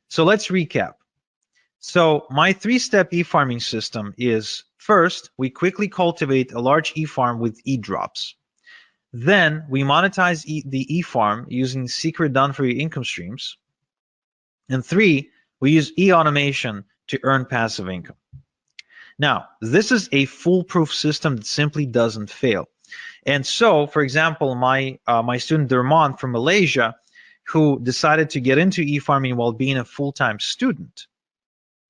So let's recap. So my 3-step e-farming system is, first, we quickly cultivate a large e-farm with e-drops. Then we monetize the e-farm using secret done-for-you income streams. And 3, we use e-automation to earn passive income. Now, this is a foolproof system that simply doesn't fail. And so, for example, my student Derman from Malaysia, who decided to get into e-farming while being a full-time student.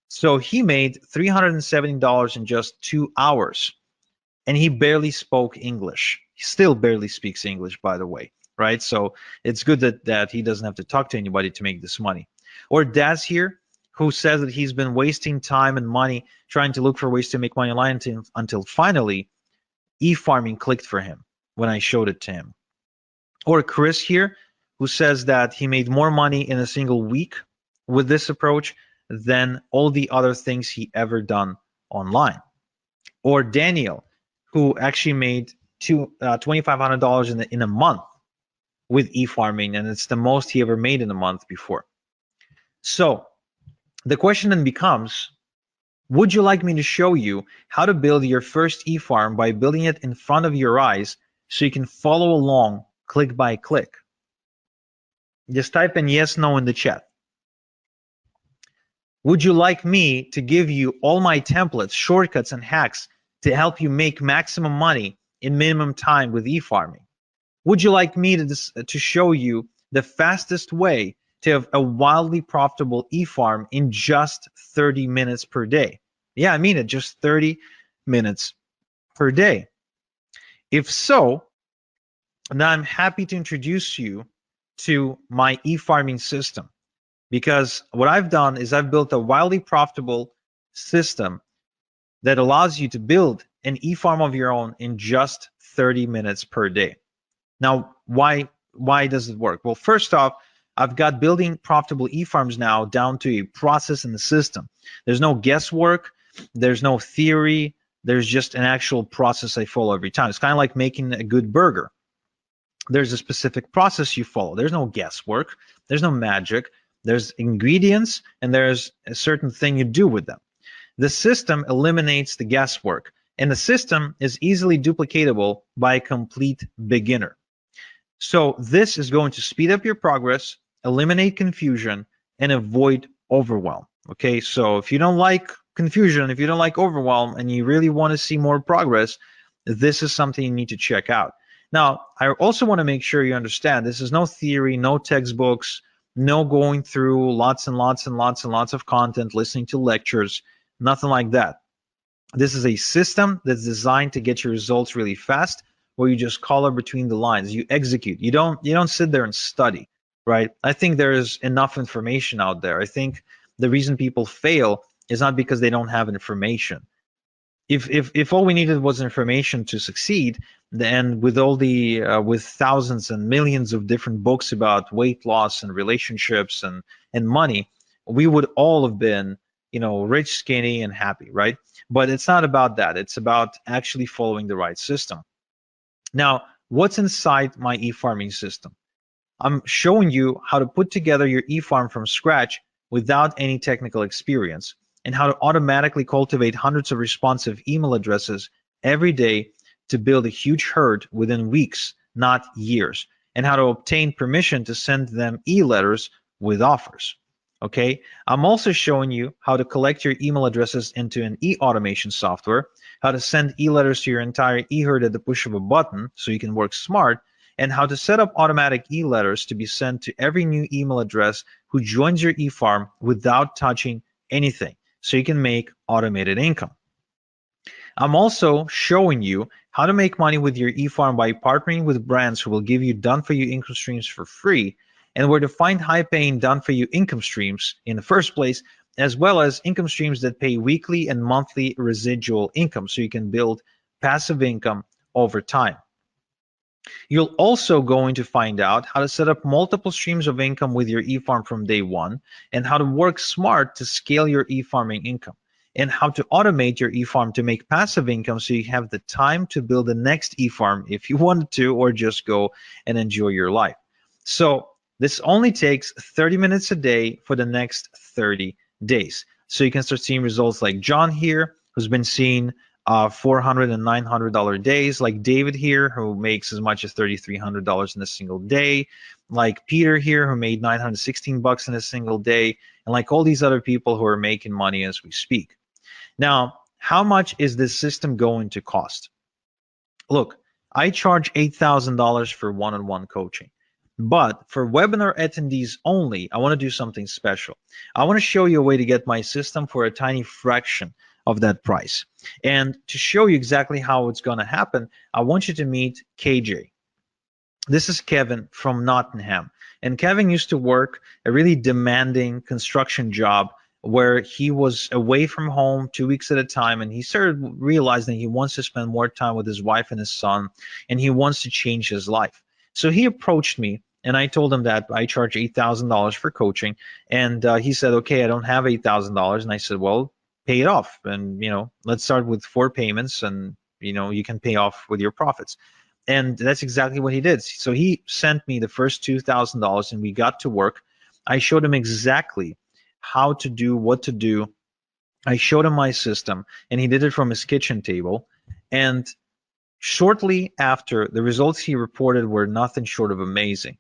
So he made $370 in just 2 hours, and he barely spoke English. He still barely speaks English, by the way, right? So it's good that he doesn't have to talk to anybody to make this money. Or Daz here, who says that he's been wasting time and money trying to look for ways to make money online until finally e-farming clicked for him when I showed it to him. Or Chris here, who says that he made more money in a single week with this approach than all the other things he ever done online. Or Daniel, who actually made $2,500 in a month with e-farming, and it's the most he ever made in a month before. So the question then becomes, would you like me to show you how to build your first e-farm by building it in front of your eyes so you can follow along click by click? Just type in yes, no in the chat. Would you like me to give you all my templates, shortcuts, and hacks to help you make maximum money in minimum time with e-farming? Would you like me to show you the fastest way to have a wildly profitable e-farm in just 30 minutes per day? Yeah, I mean it, just 30 minutes per day. If so, then I'm happy to introduce you to my e-farming system, because what I've done is I've built a wildly profitable system that allows you to build an e-farm of your own in just 30 minutes per day. Now, why does it work? Well, first off, I've got building profitable e-farms now down to a process in the system. There's no guesswork, there's no theory, there's just an actual process I follow every time. It's kind of like making a good burger. There's a specific process you follow. There's no guesswork, there's no magic, there's ingredients, and there's a certain thing you do with them. The system eliminates the guesswork, and the system is easily duplicatable by a complete beginner. So this is going to speed up your progress, eliminate confusion, and avoid overwhelm. Okay, so if you don't like confusion, if you don't like overwhelm, and you really want to see more progress, this is something you need to check out. Now, I also want to make sure you understand this is no theory, no textbooks, no going through lots and lots and lots and lots of content, listening to lectures, nothing like that. This is a system that's designed to get your results really fast where you just color between the lines, you execute. You don't sit there and study, right? I think there's enough information out there. I think the reason people fail is not because they don't have information. If all we needed was information to succeed, then with all the with thousands and millions of different books about weight loss and relationships and money, we would all have been, rich, skinny, and happy, right? But it's not about that. It's about actually following the right system. Now, what's inside my e-farming system? I'm showing you how to put together your e-farm from scratch without any technical experience, and how to automatically cultivate hundreds of responsive email addresses every day to build a huge herd within weeks, not years, and how to obtain permission to send them e-letters with offers. Okay, I'm also showing you how to collect your email addresses into an e-automation software, how to send e-letters to your entire e-herd at the push of a button so you can work smart, and how to set up automatic e-letters to be sent to every new email address who joins your e-farm without touching anything, so you can make automated income. I'm also showing you how to make money with your e-farm by partnering with brands who will give you done-for-you income streams for free, and where to find high-paying done-for-you income streams in the first place, as well as income streams that pay weekly and monthly residual income, so you can build passive income over time. You're also going to find out how to set up multiple streams of income with your e-farm from day one, and how to work smart to scale your e-farming income, and how to automate your e-farm to make passive income so you have the time to build the next e-farm if you wanted to, or just go and enjoy your life. So this only takes 30 minutes a day for the next 30 days. So you can start seeing results like John here, who's been seeing $400 and $900 days, like David here, who makes as much as $3,300 in a single day, like Peter here, who made $916 in a single day, and like all these other people who are making money as we speak. Now, how much is this system going to cost? Look, I charge $8,000 for one-on-one coaching. But for webinar attendees only, I want to do something special. I want to show you a way to get my system for a tiny fraction of that price. And to show you exactly how it's going to happen, I want you to meet KJ. This is Kevin from Nottingham. And Kevin used to work a really demanding construction job where he was away from home 2 weeks at a time, and he started realizing he wants to spend more time with his wife and his son, and he wants to change his life. So he approached me, and I told him that I charge $8,000 for coaching, and he said, okay, I don't have $8,000. And I said, well, pay it off, and let's start with 4 payments, and you can pay off with your profits. And that's exactly what he did. So he sent me the first $2,000, and we got to work. I showed him exactly how to do what to do. I showed him my system, and he did it from his kitchen table. And shortly after, the results he reported were nothing short of amazing.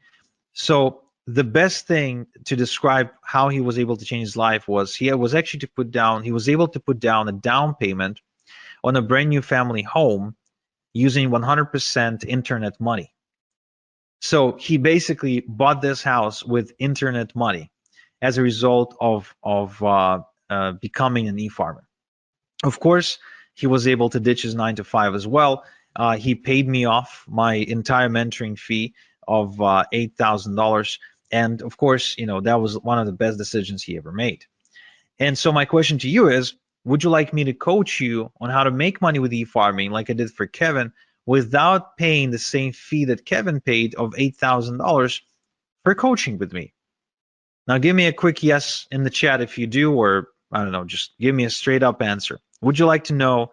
So the best thing to describe how he was able to change his life was he was able to put down a down payment on a brand new family home using 100% internet money. So he basically bought this house with internet money as a result of becoming an e-farmer. Of course, he was able to ditch his 9-to-5 as well. He paid me off my entire mentoring fee of $8,000. And of course, that was one of the best decisions he ever made. And so my question to you is, would you like me to coach you on how to make money with e-farming like I did for Kevin without paying the same fee that Kevin paid of $8,000 for coaching with me? Now give me a quick yes in the chat if you do, or I don't know, just give me a straight up answer. Would you like to know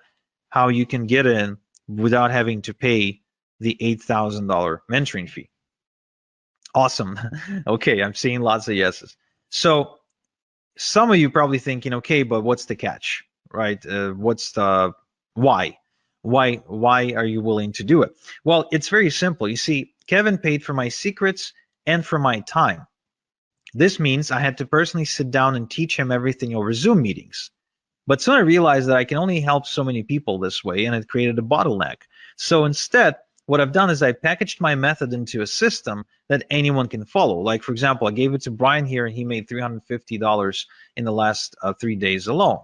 how you can get in without having to pay the $8,000 mentoring fee? Awesome. Okay, I'm seeing lots of yeses. So some of you probably thinking, okay, but what's the catch, right? What's the why? Why are you willing to do it? Well, it's very simple. You see, Kevin paid for my secrets and for my time. This means I had to personally sit down and teach him everything over Zoom meetings. But soon I realized that I can only help so many people this way, and it created a bottleneck. So instead, what I've done is I packaged my method into a system that anyone can follow. Like, for example, I gave it to Brian here, and he made $350 in the last 3 days alone.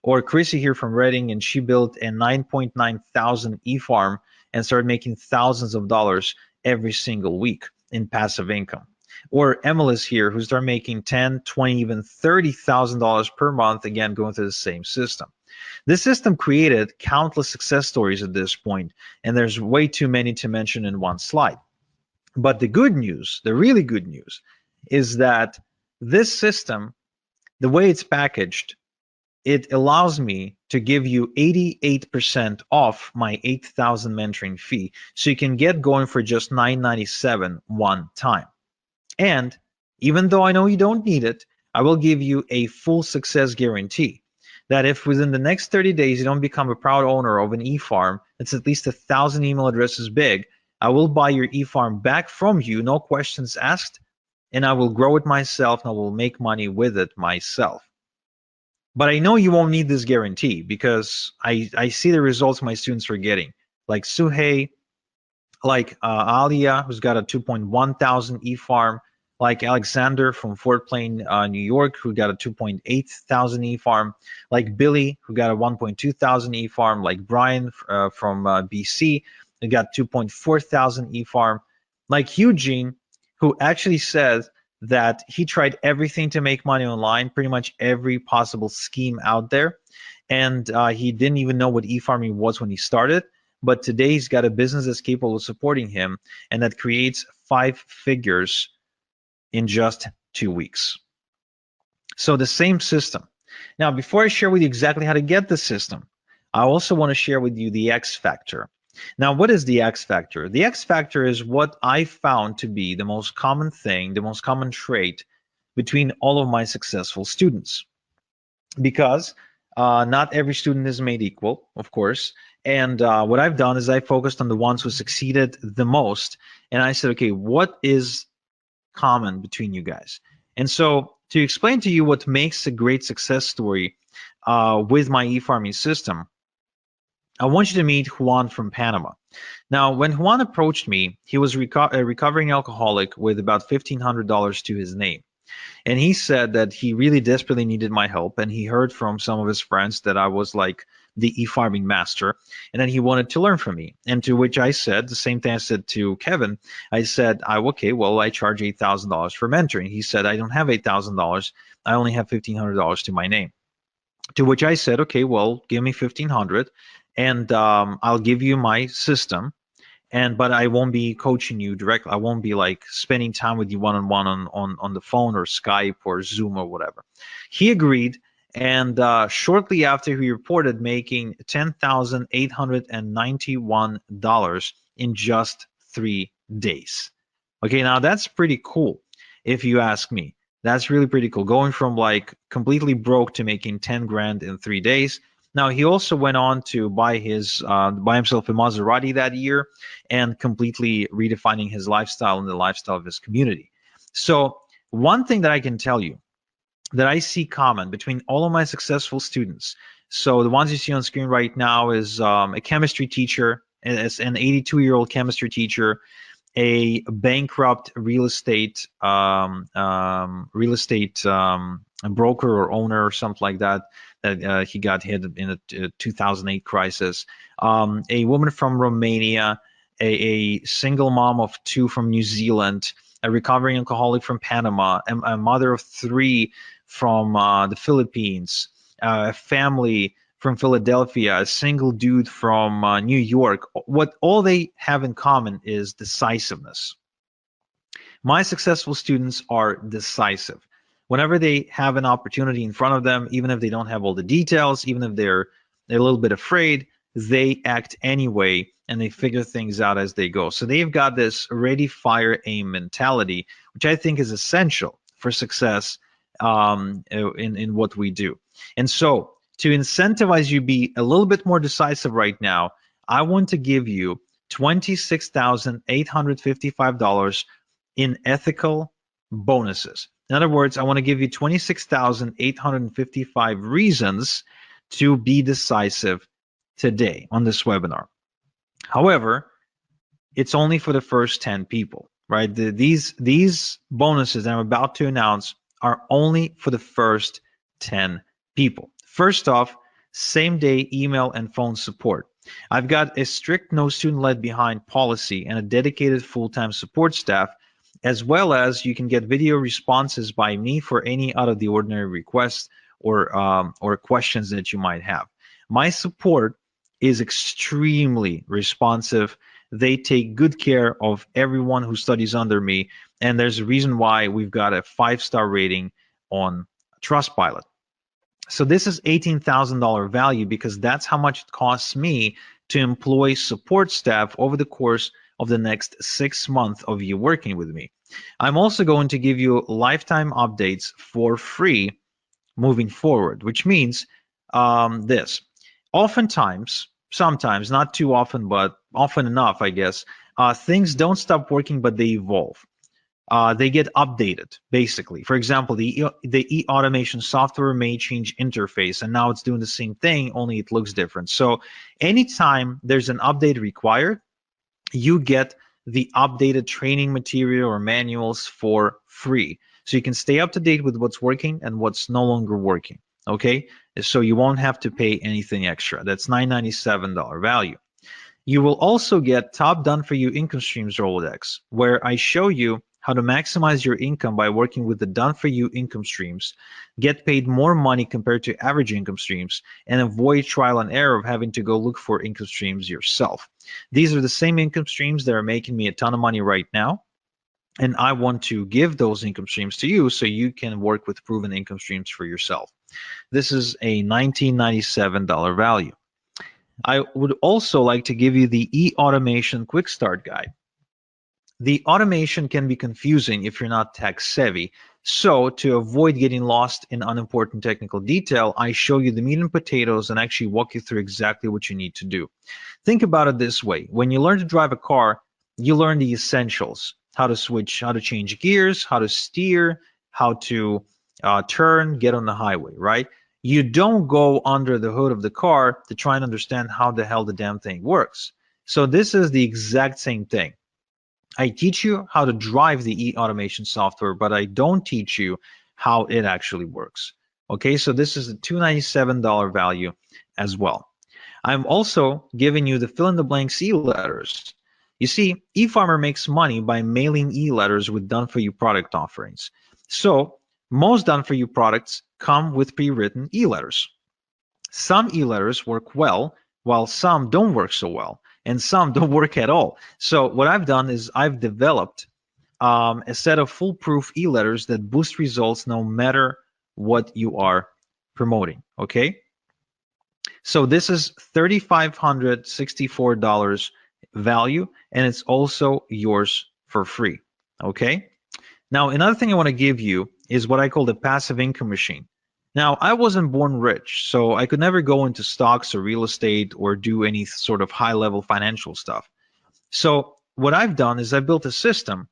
Or Chrissy here from Reading, and she built a 9.9 thousand e-farm and start making thousands of dollars every single week in passive income. Or Emily's here, who start making 10, 20, even $30,000 per month, again, going through the same system. This system created countless success stories at this point, and there's way too many to mention in one slide. But the good news, the really good news, is that this system, the way it's packaged, it allows me to give you 88% off my 8,000 mentoring fee. So you can get going for just $997 one time. And even though I know you don't need it, I will give you a full success guarantee that if within the next 30 days you don't become a proud owner of an e-farm that's at least 1,000 email addresses big, I will buy your e-farm back from you, no questions asked, and I will grow it myself and I will make money with it myself. But I know you won't need this guarantee because I see the results my students are getting, like Suhei, like Alia, who's got a 2.1 thousand e-farm, like Alexander from Fort Plain, New York, who got a 2.8 thousand e-farm, like Billy, who got a 1.2 thousand e-farm, like Brian from BC, who got 2.4 thousand e-farm, like Eugene, who actually says that he tried everything to make money online, pretty much every possible scheme out there, and he didn't even know what e-farming was when he started. But today he's got a business that's capable of supporting him, and that creates 5 figures in just 2 weeks. So the same system. Now, before I share with you exactly how to get the system, I also want to share with you the X factor. Now, what is the X factor? The X factor is what I found to be the most common thing, the most common trait between all of my successful students. Because not every student is made equal, of course. And what I've done is I focused on the ones who succeeded the most. And I said, okay, what is common between you guys? And so to explain to you what makes a great success story with my e-farming system, I want you to meet Juan from Panama. Now, when Juan approached me, he was a recovering alcoholic with about $1,500 to his name. And he said that he really desperately needed my help, and he heard from some of his friends that I was like the e-farming master, and then he wanted to learn from me. And to which I said the same thing I said to Kevin. I said, okay, well, I charge $8,000 for mentoring. He said, I don't have $8,000. I only have $1,500 to my name. To which I said, okay, well, give me $1,500, and I'll give you my system. But I won't be coaching you directly. I won't be like spending time with you one-on-one on the phone or Skype or Zoom or whatever. He agreed, and shortly after he reported making $10,891 in just 3 days. Okay, now that's pretty cool if you ask me. That's really pretty cool. Going from like completely broke to making 10 grand in 3 days. Now, he also went on to buy himself a Maserati that year and completely redefining his lifestyle and the lifestyle of his community. So one thing that I can tell you that I see common between all of my successful students, so the ones you see on screen right now is a chemistry teacher, as an 82-year-old chemistry teacher, a bankrupt real estate broker or owner or something like that. That he got hit in a 2008 crisis. A woman from Romania, a single mom of 2 from New Zealand, a recovering alcoholic from Panama, a mother of 3 from the Philippines, a family from Philadelphia, a single dude from New York. What all they have in common is decisiveness. My successful students are decisive. Whenever they have an opportunity in front of them, even if they don't have all the details, even if they're a little bit afraid, they act anyway and they figure things out as they go. So they've got this ready, fire, aim mentality, which I think is essential for success in what we do. And so to incentivize you be a little bit more decisive right now, I want to give you $26,855 in ethical bonuses. In other words, I want to give you 26,855 reasons to be decisive today on this webinar. However, it's only for the first 10 people, right? These bonuses that I'm about to announce are only for the first 10 people. First off, same day email and phone support. I've got a strict no student left behind policy and a dedicated full-time support staff, as well as you can get video responses by me for any out of the ordinary requests or questions that you might have. My support is extremely responsive. They take good care of everyone who studies under me, and there's a reason why we've got a 5-star rating on Trustpilot. So this is $18,000 value because that's how much it costs me to employ support staff over the course of the next 6 months of you working with me. I'm also going to give you lifetime updates for free moving forward, which means this. Oftentimes, sometimes, not too often, but often enough, I guess, things don't stop working, but they evolve. They get updated, basically. For example, the e-automation software may change interface, and now it's doing the same thing, only it looks different. So anytime there's an update required, you get the updated training material or manuals for free. So you can stay up to date with what's working and what's no longer working, okay? So you won't have to pay anything extra. That's $997 value. You will also get Top Done For You Income Streams Rolodex, where I show you how to maximize your income by working with the Done For You income streams, get paid more money compared to average income streams, and avoid trial and error of having to go look for income streams yourself. These are the same income streams that are making me a ton of money right now, and I want to give those income streams to you so you can work with proven income streams for yourself. This is a $1997 value. I would also like to give you the e-automation quick start guide. The automation can be confusing if you're not tech savvy. So to avoid getting lost in unimportant technical detail, I show you the meat and potatoes and actually walk you through exactly what you need to do. Think about it this way. When you learn to drive a car, you learn the essentials: how to switch, how to change gears, how to steer, how to turn, get on the highway, right? You don't go under the hood of the car to try and understand how the hell the damn thing works. So this is the exact same thing. I teach you how to drive the e-automation software, but I don't teach you how it actually works. Okay, so this is a $297 value as well. I'm also giving you the fill-in-the-blanks e-letters. You see, eFarmer makes money by mailing e-letters with done-for-you product offerings. So most done-for-you products come with pre-written e-letters. Some e-letters work well, while some don't work so well, and some don't work at all. So what I've done is I've developed a set of foolproof e-letters that boost results no matter what you are promoting, okay? So this is $3,564 value, and it's also yours for free, okay? Now, another thing I want to give you is what I call the passive income machine. Now, I wasn't born rich, so I could never go into stocks or real estate or do any sort of high-level financial stuff. So what I've done is I built a system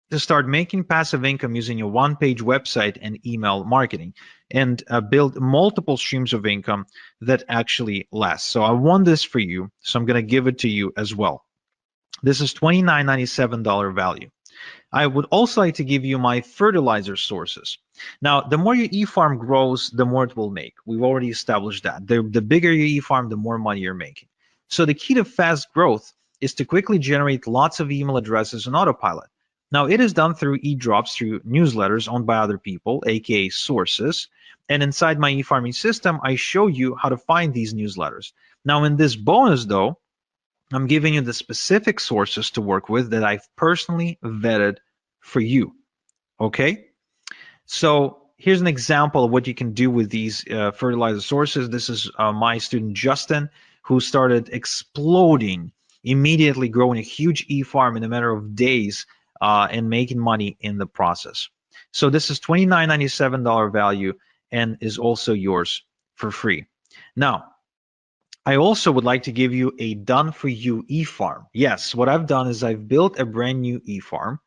to start making passive income using a one-page website and email marketing, and build multiple streams of income that actually last. So I want this for you, so I'm going to give it to you as well. This is $29.97 value. I would also like to give you my fertilizer sources. Now, the more your e-farm grows, the more it will make. We've already established that. The bigger your e-farm, the more money you're making. So the key to fast growth is to quickly generate lots of email addresses on autopilot. Now, it is done through e-drops, through newsletters owned by other people, aka sources. And inside my e-farming system, I show you how to find these newsletters. Now, in this bonus, though, I'm giving you the specific sources to work with that I've personally vetted for you, okay? So here's an example of what you can do with these fertilizer sources. This is my student Justin, who started exploding, immediately growing a huge e-farm in a matter of days and making money in the process. So this is $29.97 value and is also yours for free. Now, I also would like to give you a done-for-you e-farm. Yes, what I've done is I've built a brand new e-farm,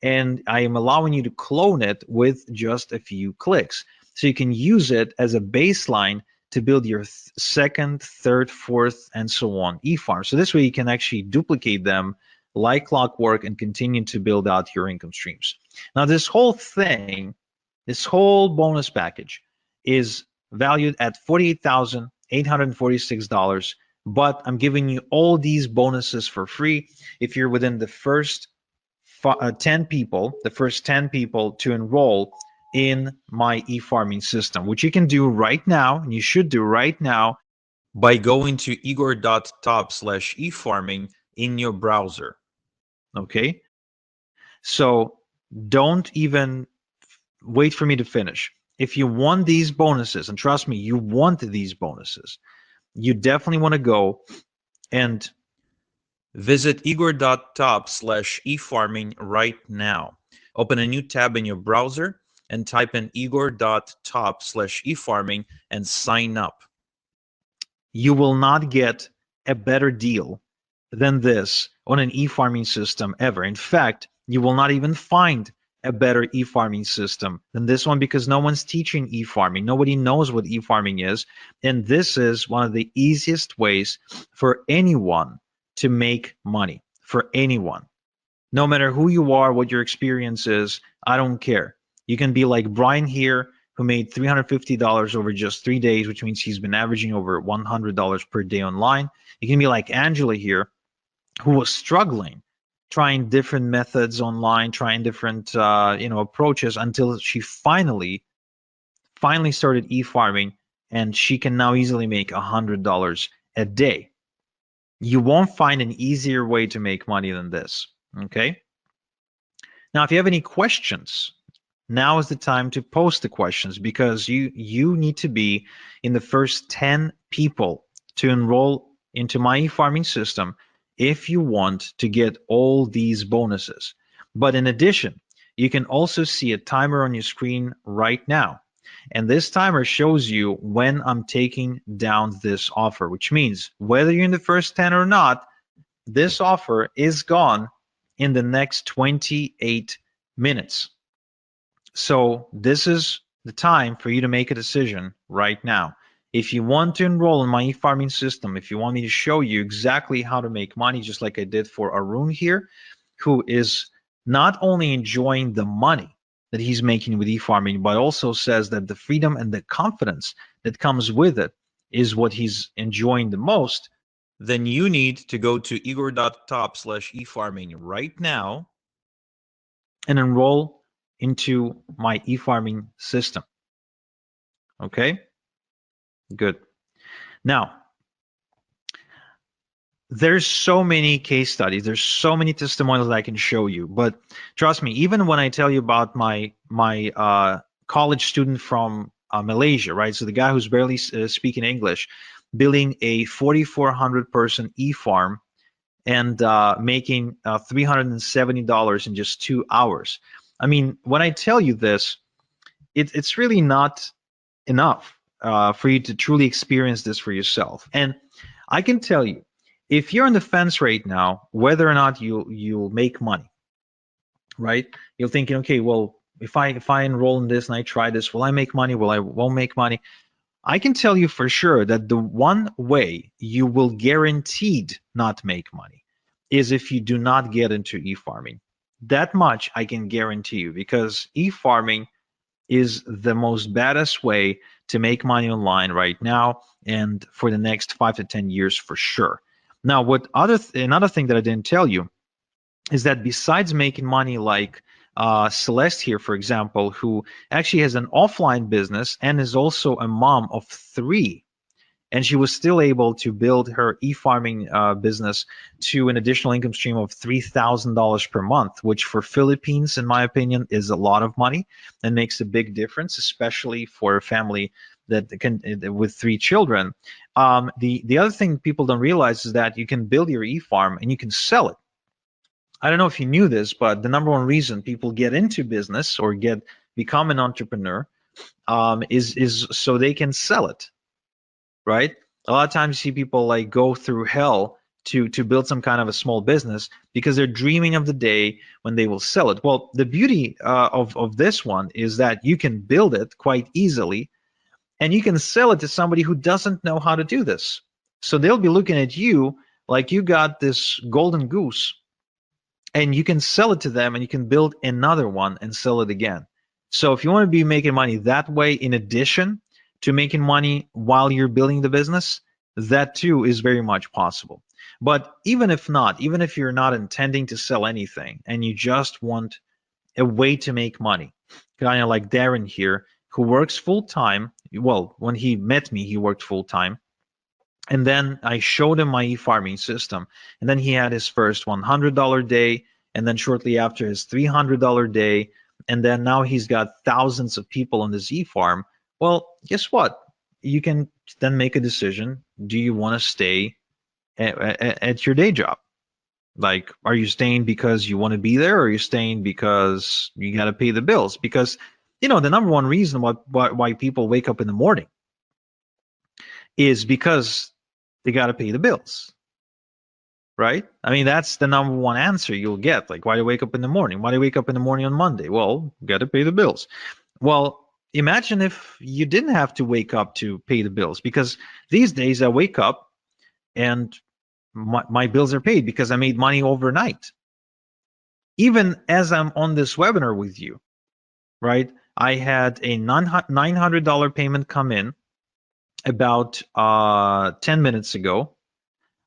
and I am allowing you to clone it with just a few clicks. So you can use it as a baseline to build your second, third, fourth, and so on e-farm. So this way you can actually duplicate them like clockwork and continue to build out your income streams. Now this whole thing, this whole bonus package is valued at $48,846 but I'm giving you all these bonuses for free if you're within the first 10 people, the first 10 people to enroll in my e-farming system, which you can do right now, and you should do right now by going to igor.top/efarming in your browser. Okay? So don't even wait for me to finish. If you want these bonuses, and trust me, you want these bonuses, you definitely want to go and visit igor.top/efarming right now. Open a new tab in your browser and type in igor.top/efarming and sign up. You will not get a better deal than this on an e-farming system ever. In fact, you will not even find a better e-farming system than this one because no one's teaching e-farming. Nobody knows what e-farming is. And this is one of the easiest ways for anyone to make money, for anyone. No matter who you are, what your experience is, I don't care. You can be like Brian here, who made $350 over just 3 days, which means he's been averaging over $100 per day online. You can be like Angela here, who was struggling, trying different methods online, trying different approaches until she finally started e-farming, and she can now easily make $100 a day. You won't find an easier way to make money than this. Okay. Now, if you have any questions, now is the time to post the questions because you need to be in the first 10 people to enroll into my e-farming system if you want to get all these bonuses. But in addition, you can also see a timer on your screen right now. And this timer shows you when I'm taking down this offer, which means whether you're in the first 10 or not, this offer is gone in the next 28 minutes. So this is the time for you to make a decision right now. If you want to enroll in my e-farming system, if you want me to show you exactly how to make money, just like I did for Arun here, who is not only enjoying the money that he's making with e-farming, but also says that the freedom and the confidence that comes with it is what he's enjoying the most, then you need to go to igor.top/efarming right now and enroll into my e-farming system. Okay, good. Now, there's so many case studies, there's so many testimonials that I can show you, but trust me, even when I tell you about my college student from Malaysia, right? So the guy who's barely speaking English, building a 4,400 person e-farm and making $370 in just 2 hours. I mean, when I tell you this, it's really not enough for you to truly experience this for yourself. And I can tell you, if you're on the fence right now, whether or not you'll make money, right? You're thinking, okay, well, if I enroll in this and I try this, will I make money? Will I won't make money? I can tell you for sure that the one way you will guaranteed not make money is if you do not get into e-farming. That much I can guarantee you, because e-farming is the most baddest way to make money online right now and for the next 5 to 10 years for sure. Now, another thing that I didn't tell you is that besides making money like Celeste here, for example, who actually has an offline business and is also a mom of 3, and she was still able to build her e-farming business to an additional income stream of $3,000 per month, which for Philippines, in my opinion, is a lot of money and makes a big difference, especially for a family that can with 3 children. The other thing people don't realize is that you can build your e-farm and you can sell it. I don't know if you knew this, but the number one reason people get into business or become an entrepreneur is so they can sell it, right? A lot of times you see people like go through hell to build some kind of a small business because they're dreaming of the day when they will sell it. Well, the beauty of this one is that you can build it quite easily, and you can sell it to somebody who doesn't know how to do this. So they'll be looking at you like you got this golden goose, and you can sell it to them and you can build another one and sell it again. So if you want to be making money that way, in addition to making money while you're building the business, that too is very much possible. But even if not, even if you're not intending to sell anything and you just want a way to make money, kind of like Darren here, who works full time. Well, when he met me, he worked full time. And then I showed him my e-farming system. And then he had his first $100 day. And then shortly after, his $300 day. And then now he's got thousands of people on this e-farm. Well, guess what? You can then make a decision. Do you want to stay at your day job? Like, are you staying because you want to be there, or are you staying because you got to pay the bills? Because, the number one reason why people wake up in the morning is because they got to pay the bills, right? I mean, that's the number one answer you'll get. Like, why do you wake up in the morning? Why do you wake up in the morning on Monday? Well, got to pay the bills. Well, imagine if you didn't have to wake up to pay the bills, because these days I wake up and my bills are paid because I made money overnight. Even as I'm on this webinar with you, right? I had a $900 payment come in about 10 minutes ago.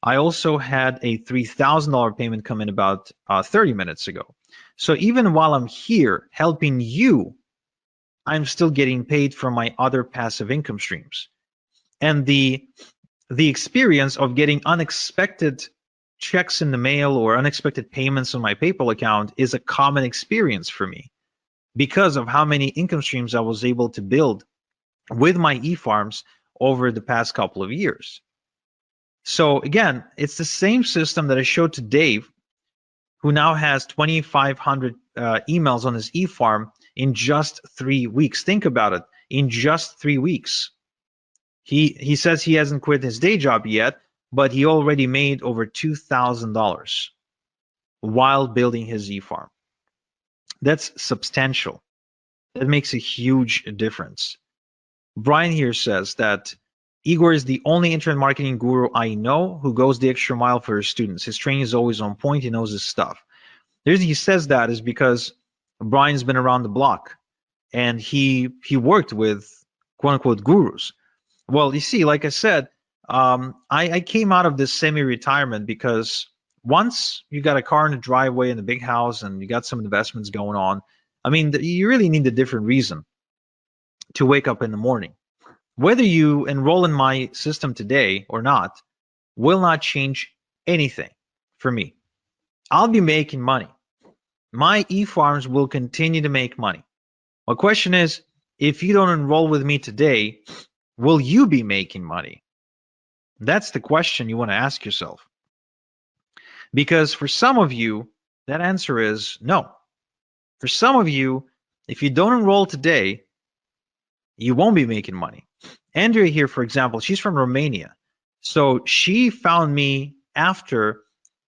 I also had a $3,000 payment come in about 30 minutes ago. So even while I'm here helping you, I'm still getting paid from my other passive income streams. And the experience of getting unexpected checks in the mail or unexpected payments on my PayPal account is a common experience for me because of how many income streams I was able to build with my e-farms over the past couple of years. So again, it's the same system that I showed to Dave, who now has 2,500 emails on his e-farm in just 3 weeks. Think about it, in just 3 weeks. He says he hasn't quit his day job yet, but he already made over $2,000 while building his e-farm. That's substantial. That makes a huge difference. Brian here says that Igor is the only internet marketing guru I know who goes the extra mile for his students. His training is always on point. He knows his stuff. The reason he says that is because Brian's been around the block and he worked with quote unquote gurus. Well, you see, like I said, I came out of this semi-retirement because once you got a car in the driveway and a big house and you got some investments going on, I mean, you really need a different reason to wake up in the morning. Whether you enroll in my system today or not will not change anything for me. I'll be making money. My e-farms will continue to make money. My question is, if you don't enroll with me today, will you be making money? That's the question you want to ask yourself. Because for some of you, that answer is no. For some of you, if you don't enroll today, you won't be making money. Andrea here, for example, she's from Romania. So she found me after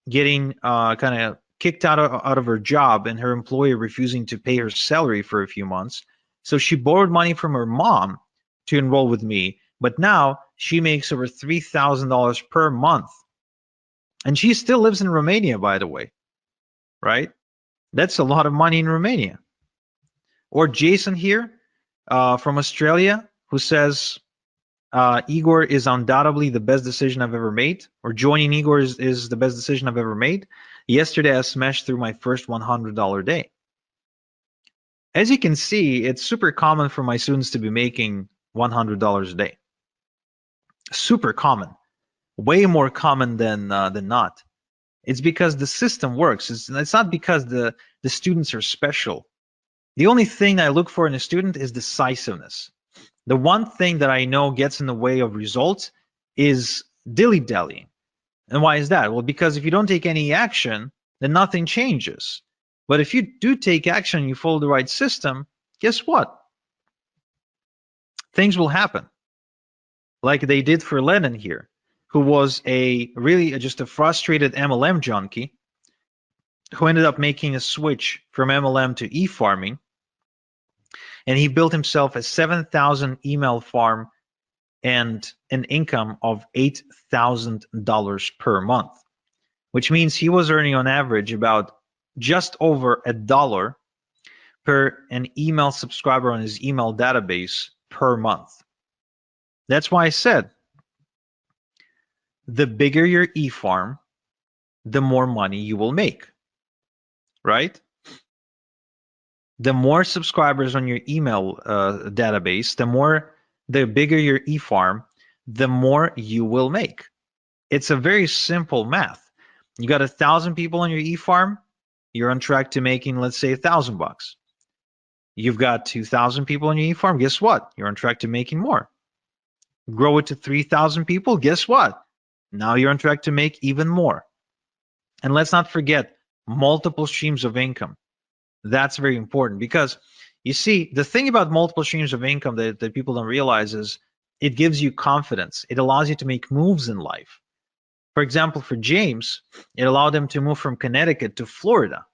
getting kind of kicked out of her job and her employer refusing to pay her salary for a few months. So she borrowed money from her mom to enroll with me. But now she makes over $3,000 per month. And she still lives in Romania, by the way, right? That's a lot of money in Romania. Or Jason here from Australia, who says, Igor is undoubtedly the best decision I've ever made, or joining Igor is the best decision I've ever made. Yesterday, I smashed through my first $100 day. As you can see, it's super common for my students to be making $100 a day. Super common, way more common than not. It's because the system works. It's not because the students are special. The only thing I look for in a student is decisiveness. The one thing that I know gets in the way of results is dilly-dallying. And why is that? Well, because if you don't take any action, then nothing changes. But if you do take action and you follow the right system, guess what? Things will happen. Like they did for Lennon here, who was just a frustrated MLM junkie who ended up making a switch from MLM to e-farming. And he built himself a 7,000 email farm and an income of $8,000 per month, which means he was earning on average about just over $1 per an email subscriber on his email database per month. That's why I said the bigger your e-farm, the more money you will make, right? The more subscribers on your email database, the bigger your e-farm, the more you will make. It's a very simple math. You got 1,000 people on your e-farm, you're on track to making, let's say, $1,000. You've got 2,000 people on your e-farm. Guess what? You're on track to making more. Grow it to 3,000 people. Guess what? Now you're on track to make even more. And let's not forget multiple streams of income. That's very important because you see, the thing about multiple streams of income that people don't realize is it gives you confidence. It allows you to make moves in life. For example, for James, it allowed him to move from Connecticut to Florida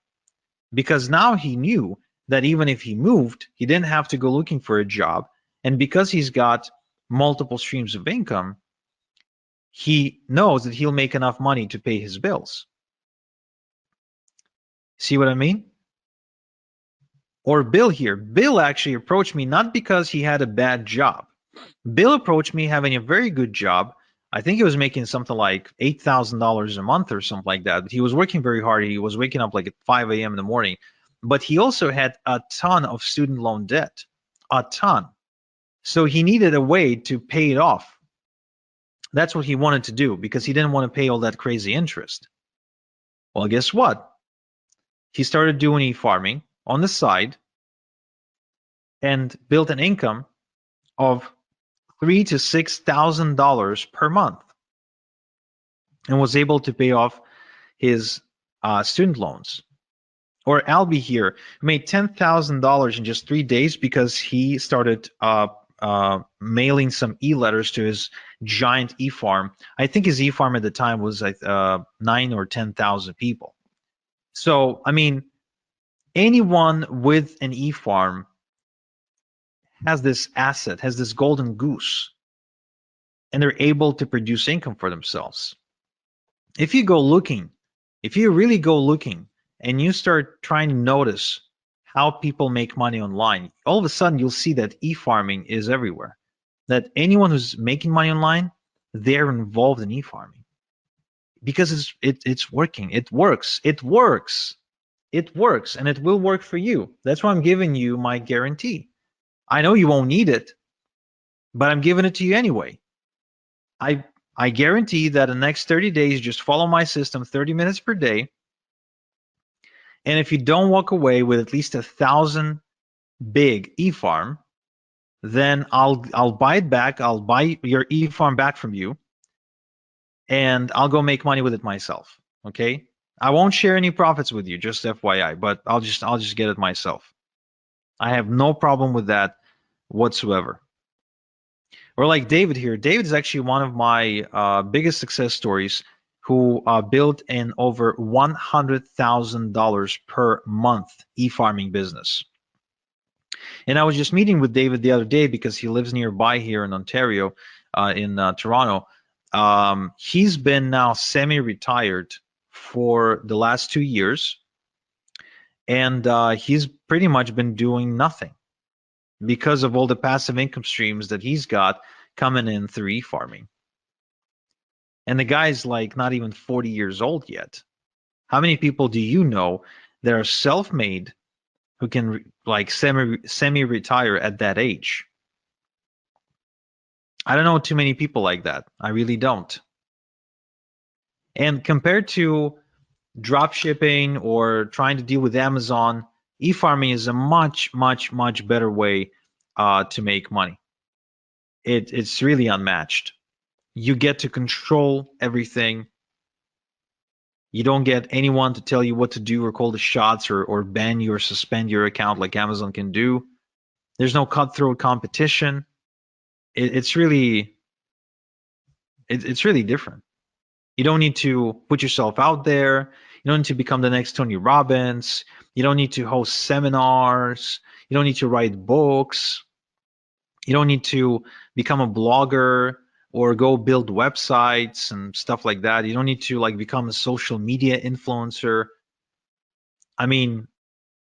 because now he knew that even if he moved, he didn't have to go looking for a job. And because he's got multiple streams of income, he knows that he'll make enough money to pay his bills. See what I mean? Or Bill here. Bill actually approached me not because he had a bad job. Bill approached me having a very good job. I think he was making something like $8,000 a month or something like that. But he was working very hard. He was waking up like at 5 a.m. in the morning. But he also had a ton of student loan debt, a ton. So he needed a way to pay it off. That's what he wanted to do because he didn't want to pay all that crazy interest. Well, guess what? He started doing e-farming on the side and built an income of $3,000 to $6,000 per month and was able to pay off his student loans. Or Albie here made $10,000 in just 3 days because he started mailing some e-letters to his giant e-farm. I think his e-farm at the time was like 9 or 10,000 people. So, I mean, anyone with an e-farm has this asset, has this golden goose, and they're able to produce income for themselves. If you really go looking and you start trying to notice how people make money online, all of a sudden you'll see that e-farming is everywhere. That anyone who's making money online, they're involved in e-farming because it's working. It works, and it will work for you. That's why I'm giving you my guarantee. I know you won't need it, but I'm giving it to you anyway. I guarantee that in the next 30 days, just follow my system 30 minutes per day. And if you don't walk away with at least 1,000 big e-farm, then I'll buy it back. I'll buy your e-farm back from you, and I'll go make money with it myself. Okay? I won't share any profits with you, just FYI, but I'll just get it myself. I have no problem with that whatsoever. Or like David here. David is actually one of my biggest success stories who built an over $100,000 per month e-farming business. And I was just meeting with David the other day because he lives nearby here in Ontario, in Toronto. He's been now semi-retired for the last 2 years, and he's pretty much been doing nothing because of all the passive income streams that he's got coming in through e-farming. And the guy's like not even 40 years old yet. How many people do you know that are self-made who can like semi-retire at that age? I don't know too many people like that. I really don't. And compared to drop shipping or trying to deal with Amazon, e-farming is a much better way to make money. It's really unmatched. You get to control everything. You don't get anyone to tell you what to do or call the shots or ban you or suspend your account like Amazon can do. There's no cutthroat competition. It's really different. You don't need to put yourself out there. You don't need to become the next Tony Robbins. You don't need to host seminars. You don't need to write books. You don't need to become a blogger or go build websites and stuff like that. You don't need to like become a social media influencer. I mean,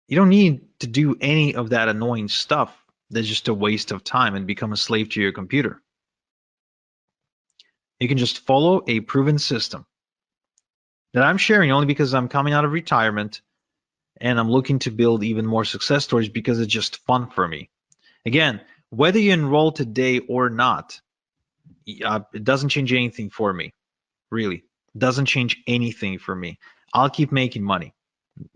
you don't need to do any of that annoying stuff that's just a waste of time and become a slave to your computer. You can just follow a proven system that I'm sharing only because I'm coming out of retirement and I'm looking to build even more success stories because it's just fun for me. Again, whether you enroll today or not, it doesn't change anything for me, really. It doesn't change anything for me. I'll keep making money.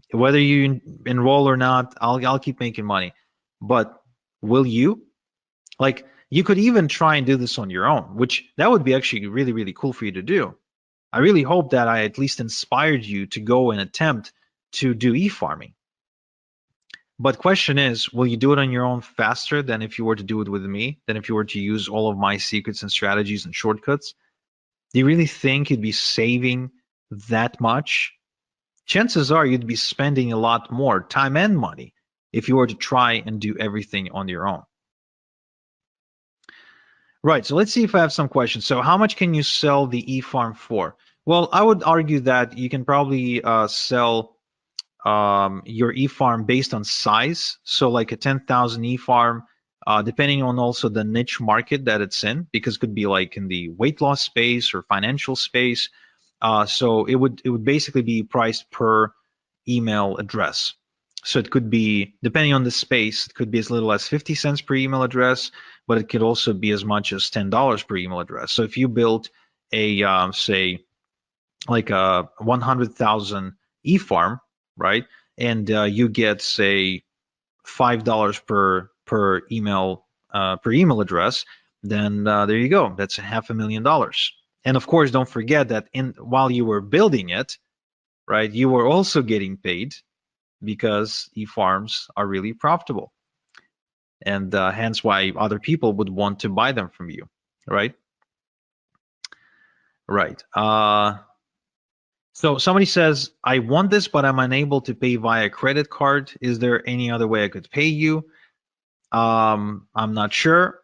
Whether you enroll or not, I'll keep making money. But will you? Like, you could even try and do this on your own, which that would be actually really, really cool for you to do. I really hope that I at least inspired you to go and attempt to do e-farming. But question is, will you do it on your own faster than if you were to do it with me, than if you were to use all of my secrets and strategies and shortcuts? Do you really think you'd be saving that much? Chances are you'd be spending a lot more time and money if you were to try and do everything on your own. Right, so let's see if I have some questions. So how much can you sell the e-farm for? Well, I would argue that you can probably sell your e-farm based on size. So like a 10,000 e-farm, depending on also the niche market that it's in, because it could be like in the weight loss space or financial space. So it would basically be priced per email address. So it could be, depending on the space, it could be as little as 50 cents per email address, but it could also be as much as $10 per email address. So if you built a, say, like a 100,000 e-farm, right, and you get, say, $5 per email address, then there you go. That's $500,000. And of course, don't forget that while you were building it, right, you were also getting paid because e-farms are really profitable, and hence why other people would want to buy them from you, right? Right. So somebody says, I want this, but I'm unable to pay via credit card. Is there any other way I could pay you? I'm not sure.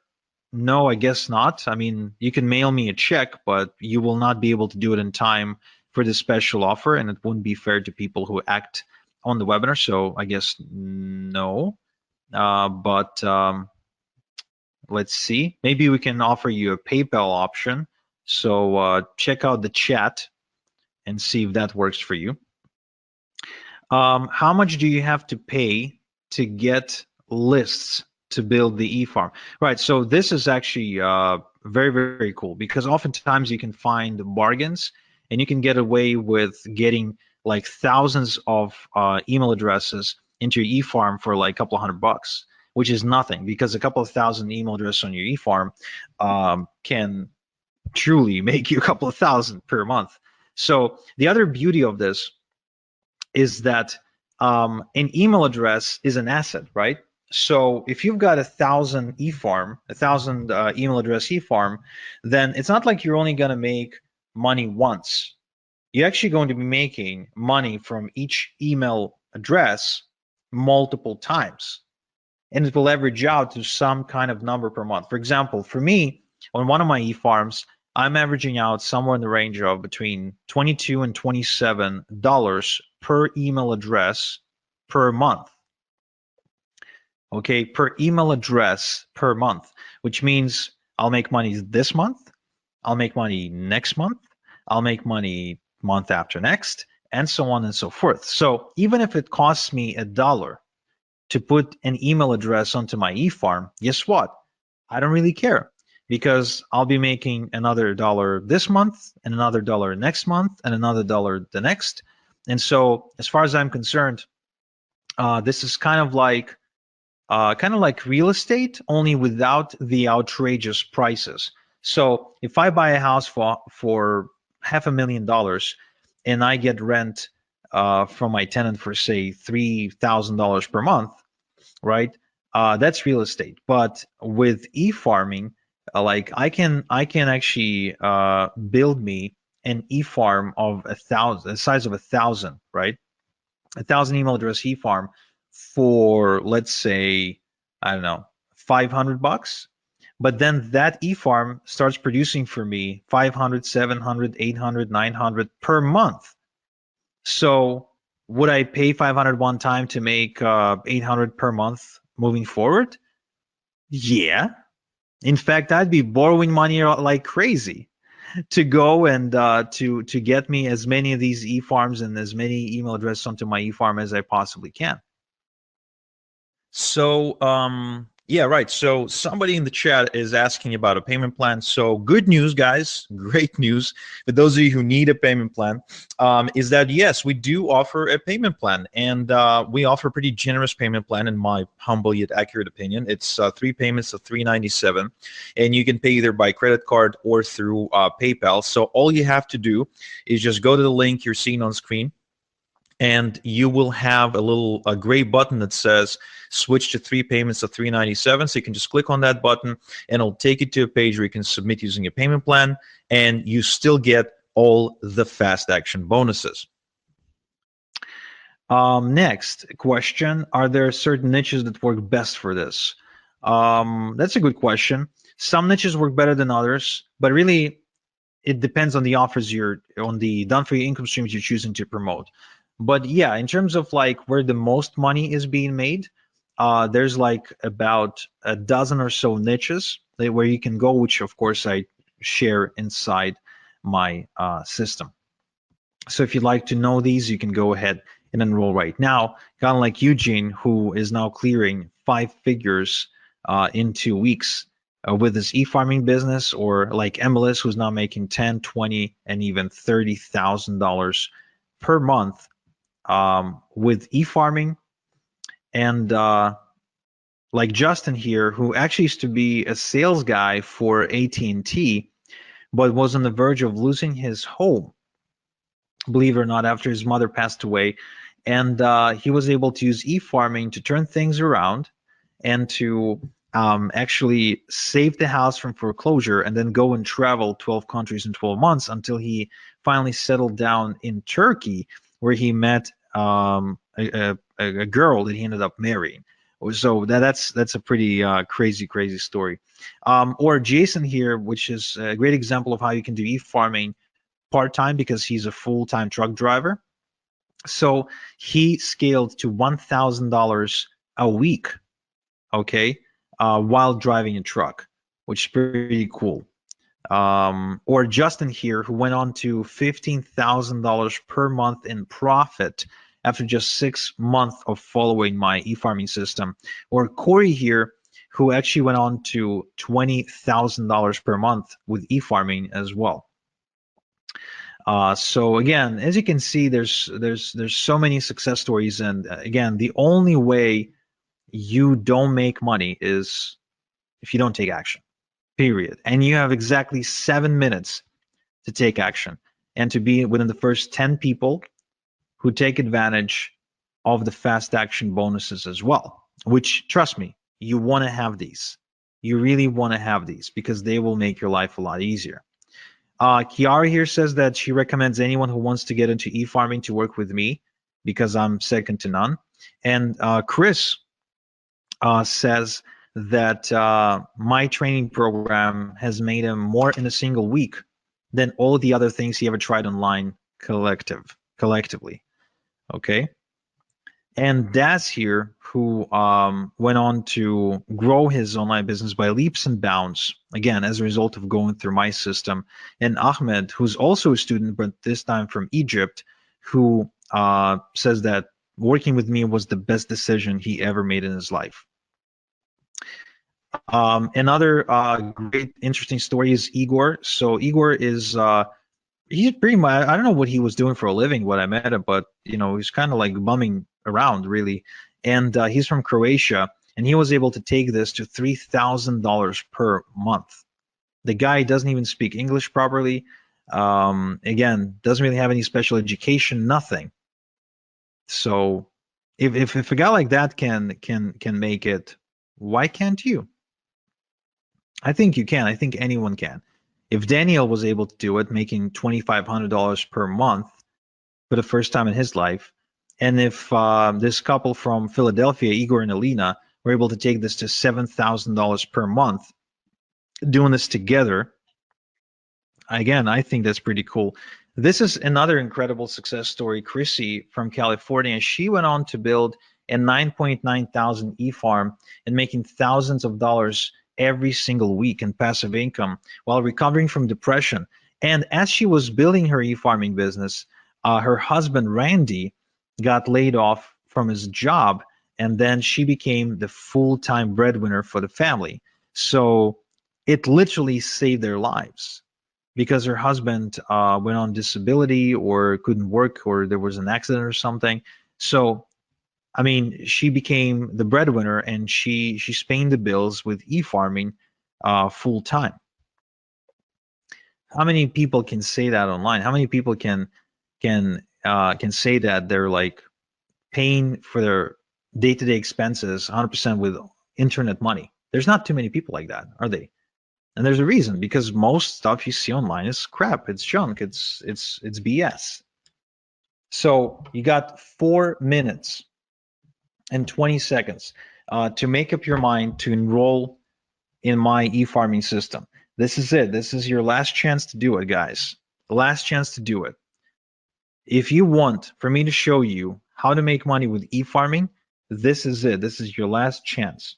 No, I guess not. I mean, you can mail me a check, but you will not be able to do it in time for the special offer, and it wouldn't be fair to people who act on the webinar. So I guess no. But let's see. Maybe we can offer you a PayPal option. So check out the chat and see if that works for you. How much do you have to pay to get lists to build the e-farm? Right, so this is actually very, very cool, because oftentimes you can find bargains and you can get away with getting like thousands of email addresses into your e-farm for like a couple of $100, which is nothing, because a couple of thousand email addresses on your e-farm can truly make you a couple of thousand per month. So the other beauty of this is that an email address is an asset, right? So if you've got 1,000 e-farm, 1,000 email address e-farm, then it's not like you're only going to make money once. You're actually going to be making money from each email address multiple times, and it will average out to some kind of number per month. For example, for me, on one of my e-farms, I'm averaging out somewhere in the range of between $22 and $27 per email address per month. Okay, per email address per month, which means I'll make money this month, I'll make money next month, I'll make money month after next, and so on and so forth. So even if it costs me $1 to put an email address onto my e-farm, guess what? I don't really care, because I'll be making another $1 this month and another $1 next month and another $1 the next. And so as far as I'm concerned, this is kind of like real estate, only without the outrageous prices. So if I buy a house for $500,000 and I get rent from my tenant for, say, $3,000 per month, right? That's real estate. But with e-farming, like I can actually build me an e-farm of 1,000, the size of 1,000, right? 1,000 email address e-farm for, let's say, I don't know, $500. But then that e-farm starts producing for me 500, 700, 800, 900 per month. So would I pay 500 one time to make 800 per month moving forward? Yeah. In fact, I'd be borrowing money like crazy. to go and to get me as many of these e-farms and as many email addresses onto my e-farm as I possibly can. So, yeah, right. So somebody in the chat is asking about a payment plan. So good news, guys, great news for those of you who need a payment plan, is that yes, we do offer a payment plan, and we offer a pretty generous payment plan in my humble yet accurate opinion. It's 3 payments of $397, and you can pay either by credit card or through PayPal. So all you have to do is just go to the link you're seeing on screen, and you will have a gray button that says switch to 3 payments of $397. So you can just click on that button and it'll take you to a page where you can submit using a payment plan, and you still get all the fast action bonuses. Next question, are there certain niches that work best for this? That's a good question. Some niches work better than others, but really it depends on the offers on the done for you income streams you're choosing to promote. But yeah, in terms of like where the most money is being made, there's like about a dozen or so niches where you can go, which of course I share inside my system. So if you'd like to know these, you can go ahead and enroll right now. Kind of like Eugene, who is now clearing 5 figures in 2 weeks with his e-farming business, or like MLS, who's now making $10, $20, and even $30,000 per month with e-farming. And like Justin here, who actually used to be a sales guy for AT&T, but was on the verge of losing his home, believe it or not, after his mother passed away. And he was able to use e-farming to turn things around and to actually save the house from foreclosure, and then go and travel 12 countries in 12 months until he finally settled down in Turkey, where he met a girl that he ended up marrying. So that's a pretty crazy story. Or Jason here, which is a great example of how you can do e-farming part-time, because he's a full-time truck driver. So he scaled to $1,000 a week, okay, while driving a truck, which is pretty cool. Or Justin here, who went on to $15,000 per month in profit after just 6 months of following my e-farming system. Or Corey here, who actually went on to $20,000 per month with e-farming as well. So again, as you can see, there's so many success stories, and again, the only way you don't make money is if you don't take action, period. And you have exactly 7 minutes to take action and to be within the first 10 people who take advantage of the fast action bonuses as well, which, trust me, you want to have these. You really want to have these, because they will make your life a lot easier. Kiara here says that she recommends anyone who wants to get into e-farming to work with me, because I'm second to none. And Chris says that my training program has made him more in a single week than all the other things he ever tried online collectively. Okay. And Daz here, who went on to grow his online business by leaps and bounds, again, as a result of going through my system. And Ahmed, who's also a student, but this time from Egypt, who says that working with me was the best decision he ever made in his life. Another great, interesting story is Igor. So Igor is he's pretty much, I don't know what he was doing for a living when I met him, but you know, he's kind of like bumming around really. And he's from Croatia, and he was able to take this to $3,000 per month. The guy doesn't even speak English properly. Again, doesn't really have any special education, nothing. So if a guy like that can make it, why can't you? I think you can. I think anyone can. If Daniel was able to do it, making $2,500 per month for the first time in his life, and if this couple from Philadelphia, Igor and Alina, were able to take this to $7,000 per month, doing this together, again, I think that's pretty cool. This is another incredible success story, Chrissy from California. She went on to build a 9.9 thousand e-farm and making thousands of dollars every single week in passive income while recovering from depression. And as she was building her e-farming business, her husband Randy got laid off from his job, and then she became the full-time breadwinner for the family. So it literally saved their lives because her husband went on disability or couldn't work, or there was an accident or something. So I mean, she became the breadwinner, and she's paying the bills with e-farming full time. How many people can say that online? How many people can say that they're like paying for their day-to-day expenses 100% with internet money? There's not too many people like that, are they? And there's a reason, because most stuff you see online is crap, it's junk, it's BS. So you got 4 minutes and 20 seconds to make up your mind to enroll in my e-farming system. This is it. This is your last chance to do it, guys. The last chance to do it. If you want for me to show you how to make money with e-farming, this is it. This is your last chance.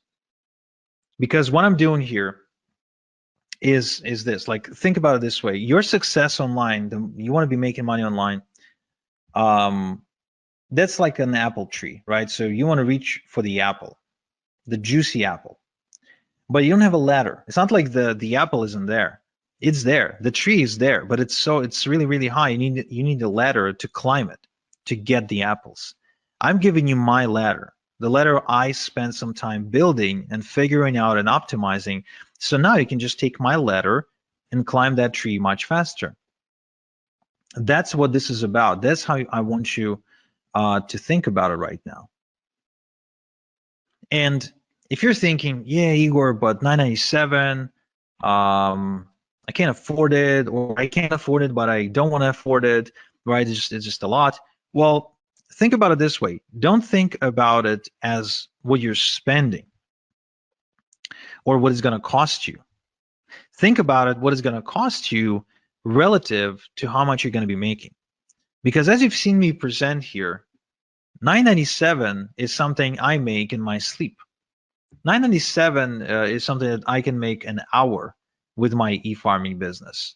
Because what I'm doing here is this. Like, think about it this way. Your success online, you want to be making money online. That's like an apple tree, right? So you want to reach for the apple, the juicy apple. But you don't have a ladder. It's not like the apple isn't there. It's there. The tree is there, but it's really, really high. You need a ladder to climb it to get the apples. I'm giving you my ladder, the ladder I spent some time building and figuring out and optimizing. So now you can just take my ladder and climb that tree much faster. That's what this is about. That's how I want you to think about it right now. And if you're thinking, yeah, Igor, but 997, I can't afford it, or I can't afford it, but I don't want to afford it, right? It's just a lot. Well, think about it this way. Don't think about it as what you're spending or what it's going to cost you. Think about it, what it's going to cost you relative to how much you're going to be making. Because as you've seen me present here, 997 is something I make in my sleep. 997 is something that I can make an hour with my e-farming business.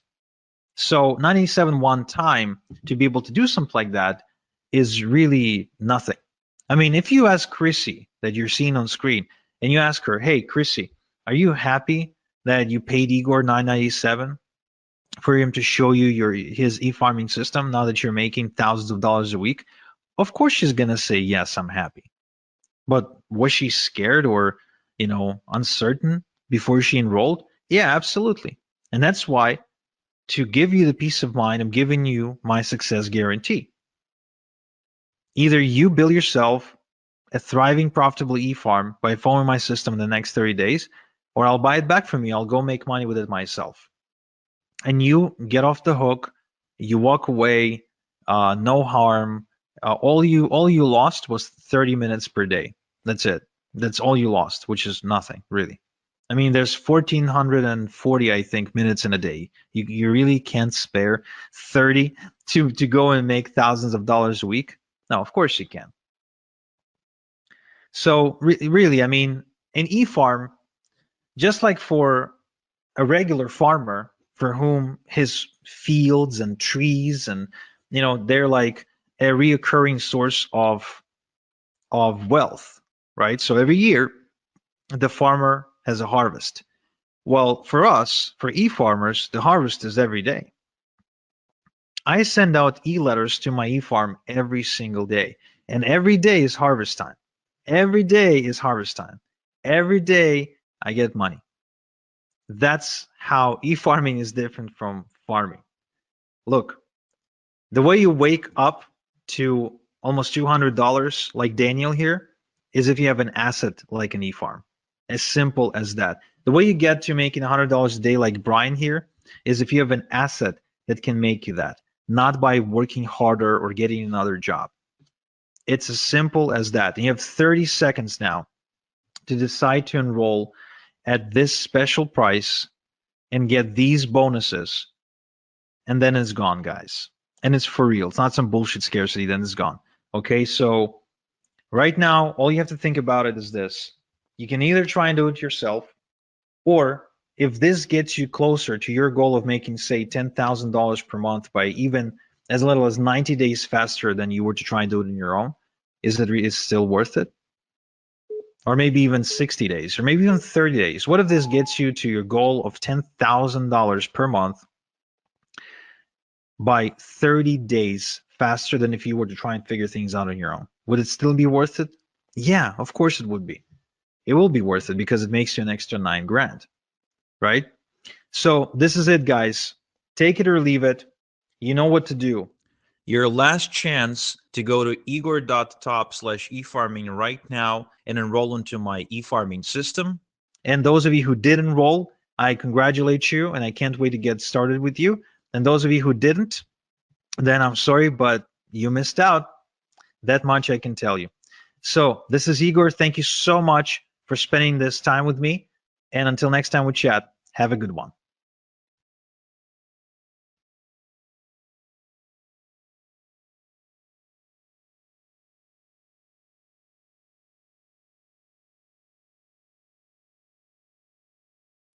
So 997 one time to be able to do something like that is really nothing. I mean, if you ask Chrissy that you're seeing on screen, and you ask her, hey, Chrissy, are you happy that you paid Igor 997 for him to show you his e-farming system now that you're making thousands of dollars a week? Of course she's going to say, yes, I'm happy. But was she scared or, uncertain before she enrolled? Yeah, absolutely. And that's why, to give you the peace of mind, I'm giving you my success guarantee. Either you build yourself a thriving, profitable e-farm by following my system in the next 30 days, or I'll buy it back from you. I'll go make money with it myself. And you get off the hook, you walk away, no harm. All you lost was 30 minutes per day. That's it. That's all you lost, which is nothing, really. I mean, there's 1,440, I think, minutes in a day. You really can't spare 30 to go and make thousands of dollars a week. No, of course you can. So really, I mean, an e-farm, just like for a regular farmer for whom his fields and trees and, they're like a reoccurring source of wealth, right? So every year, the farmer has a harvest. Well, for us, for e-farmers, the harvest is every day. I send out e-letters to my e-farm every single day, and every day is harvest time. Every day is harvest time. Every day I get money. That's how e-farming is different from farming. Look, the way you wake up to almost $200 like Daniel here is if you have an asset like an e-farm. As simple as that. The way you get to making $100 a day like Brian here is if you have an asset that can make you that, not by working harder or getting another job. It's as simple as that. And you have 30 seconds now to decide to enroll at this special price and get these bonuses, and then it's gone, guys. And it's for real. It's not some bullshit scarcity, then it's gone. Okay, so right now, all you have to think about it is this. You can either try and do it yourself, or if this gets you closer to your goal of making, say, $10,000 per month by even as little as 90 days faster than you were to try and do it on your own, is still worth it? Or maybe even 60 days, or maybe even 30 days. What if this gets you to your goal of $10,000 per month by 30 days faster than if you were to try and figure things out on your own? Would it still be worth it? Yeah, of course it would be. It will be worth it because it makes you an extra 9 grand, right? So this is it, guys. Take it or leave it. You know what to do. Your last chance to go to igor.top/efarming right now and enroll into my efarming system. And those of you who did enroll, I congratulate you and I can't wait to get started with you. And those of you who didn't, then I'm sorry, but you missed out. That much I can tell you. So this is Igor. Thank you so much for spending this time with me. And until next time we chat, have a good one.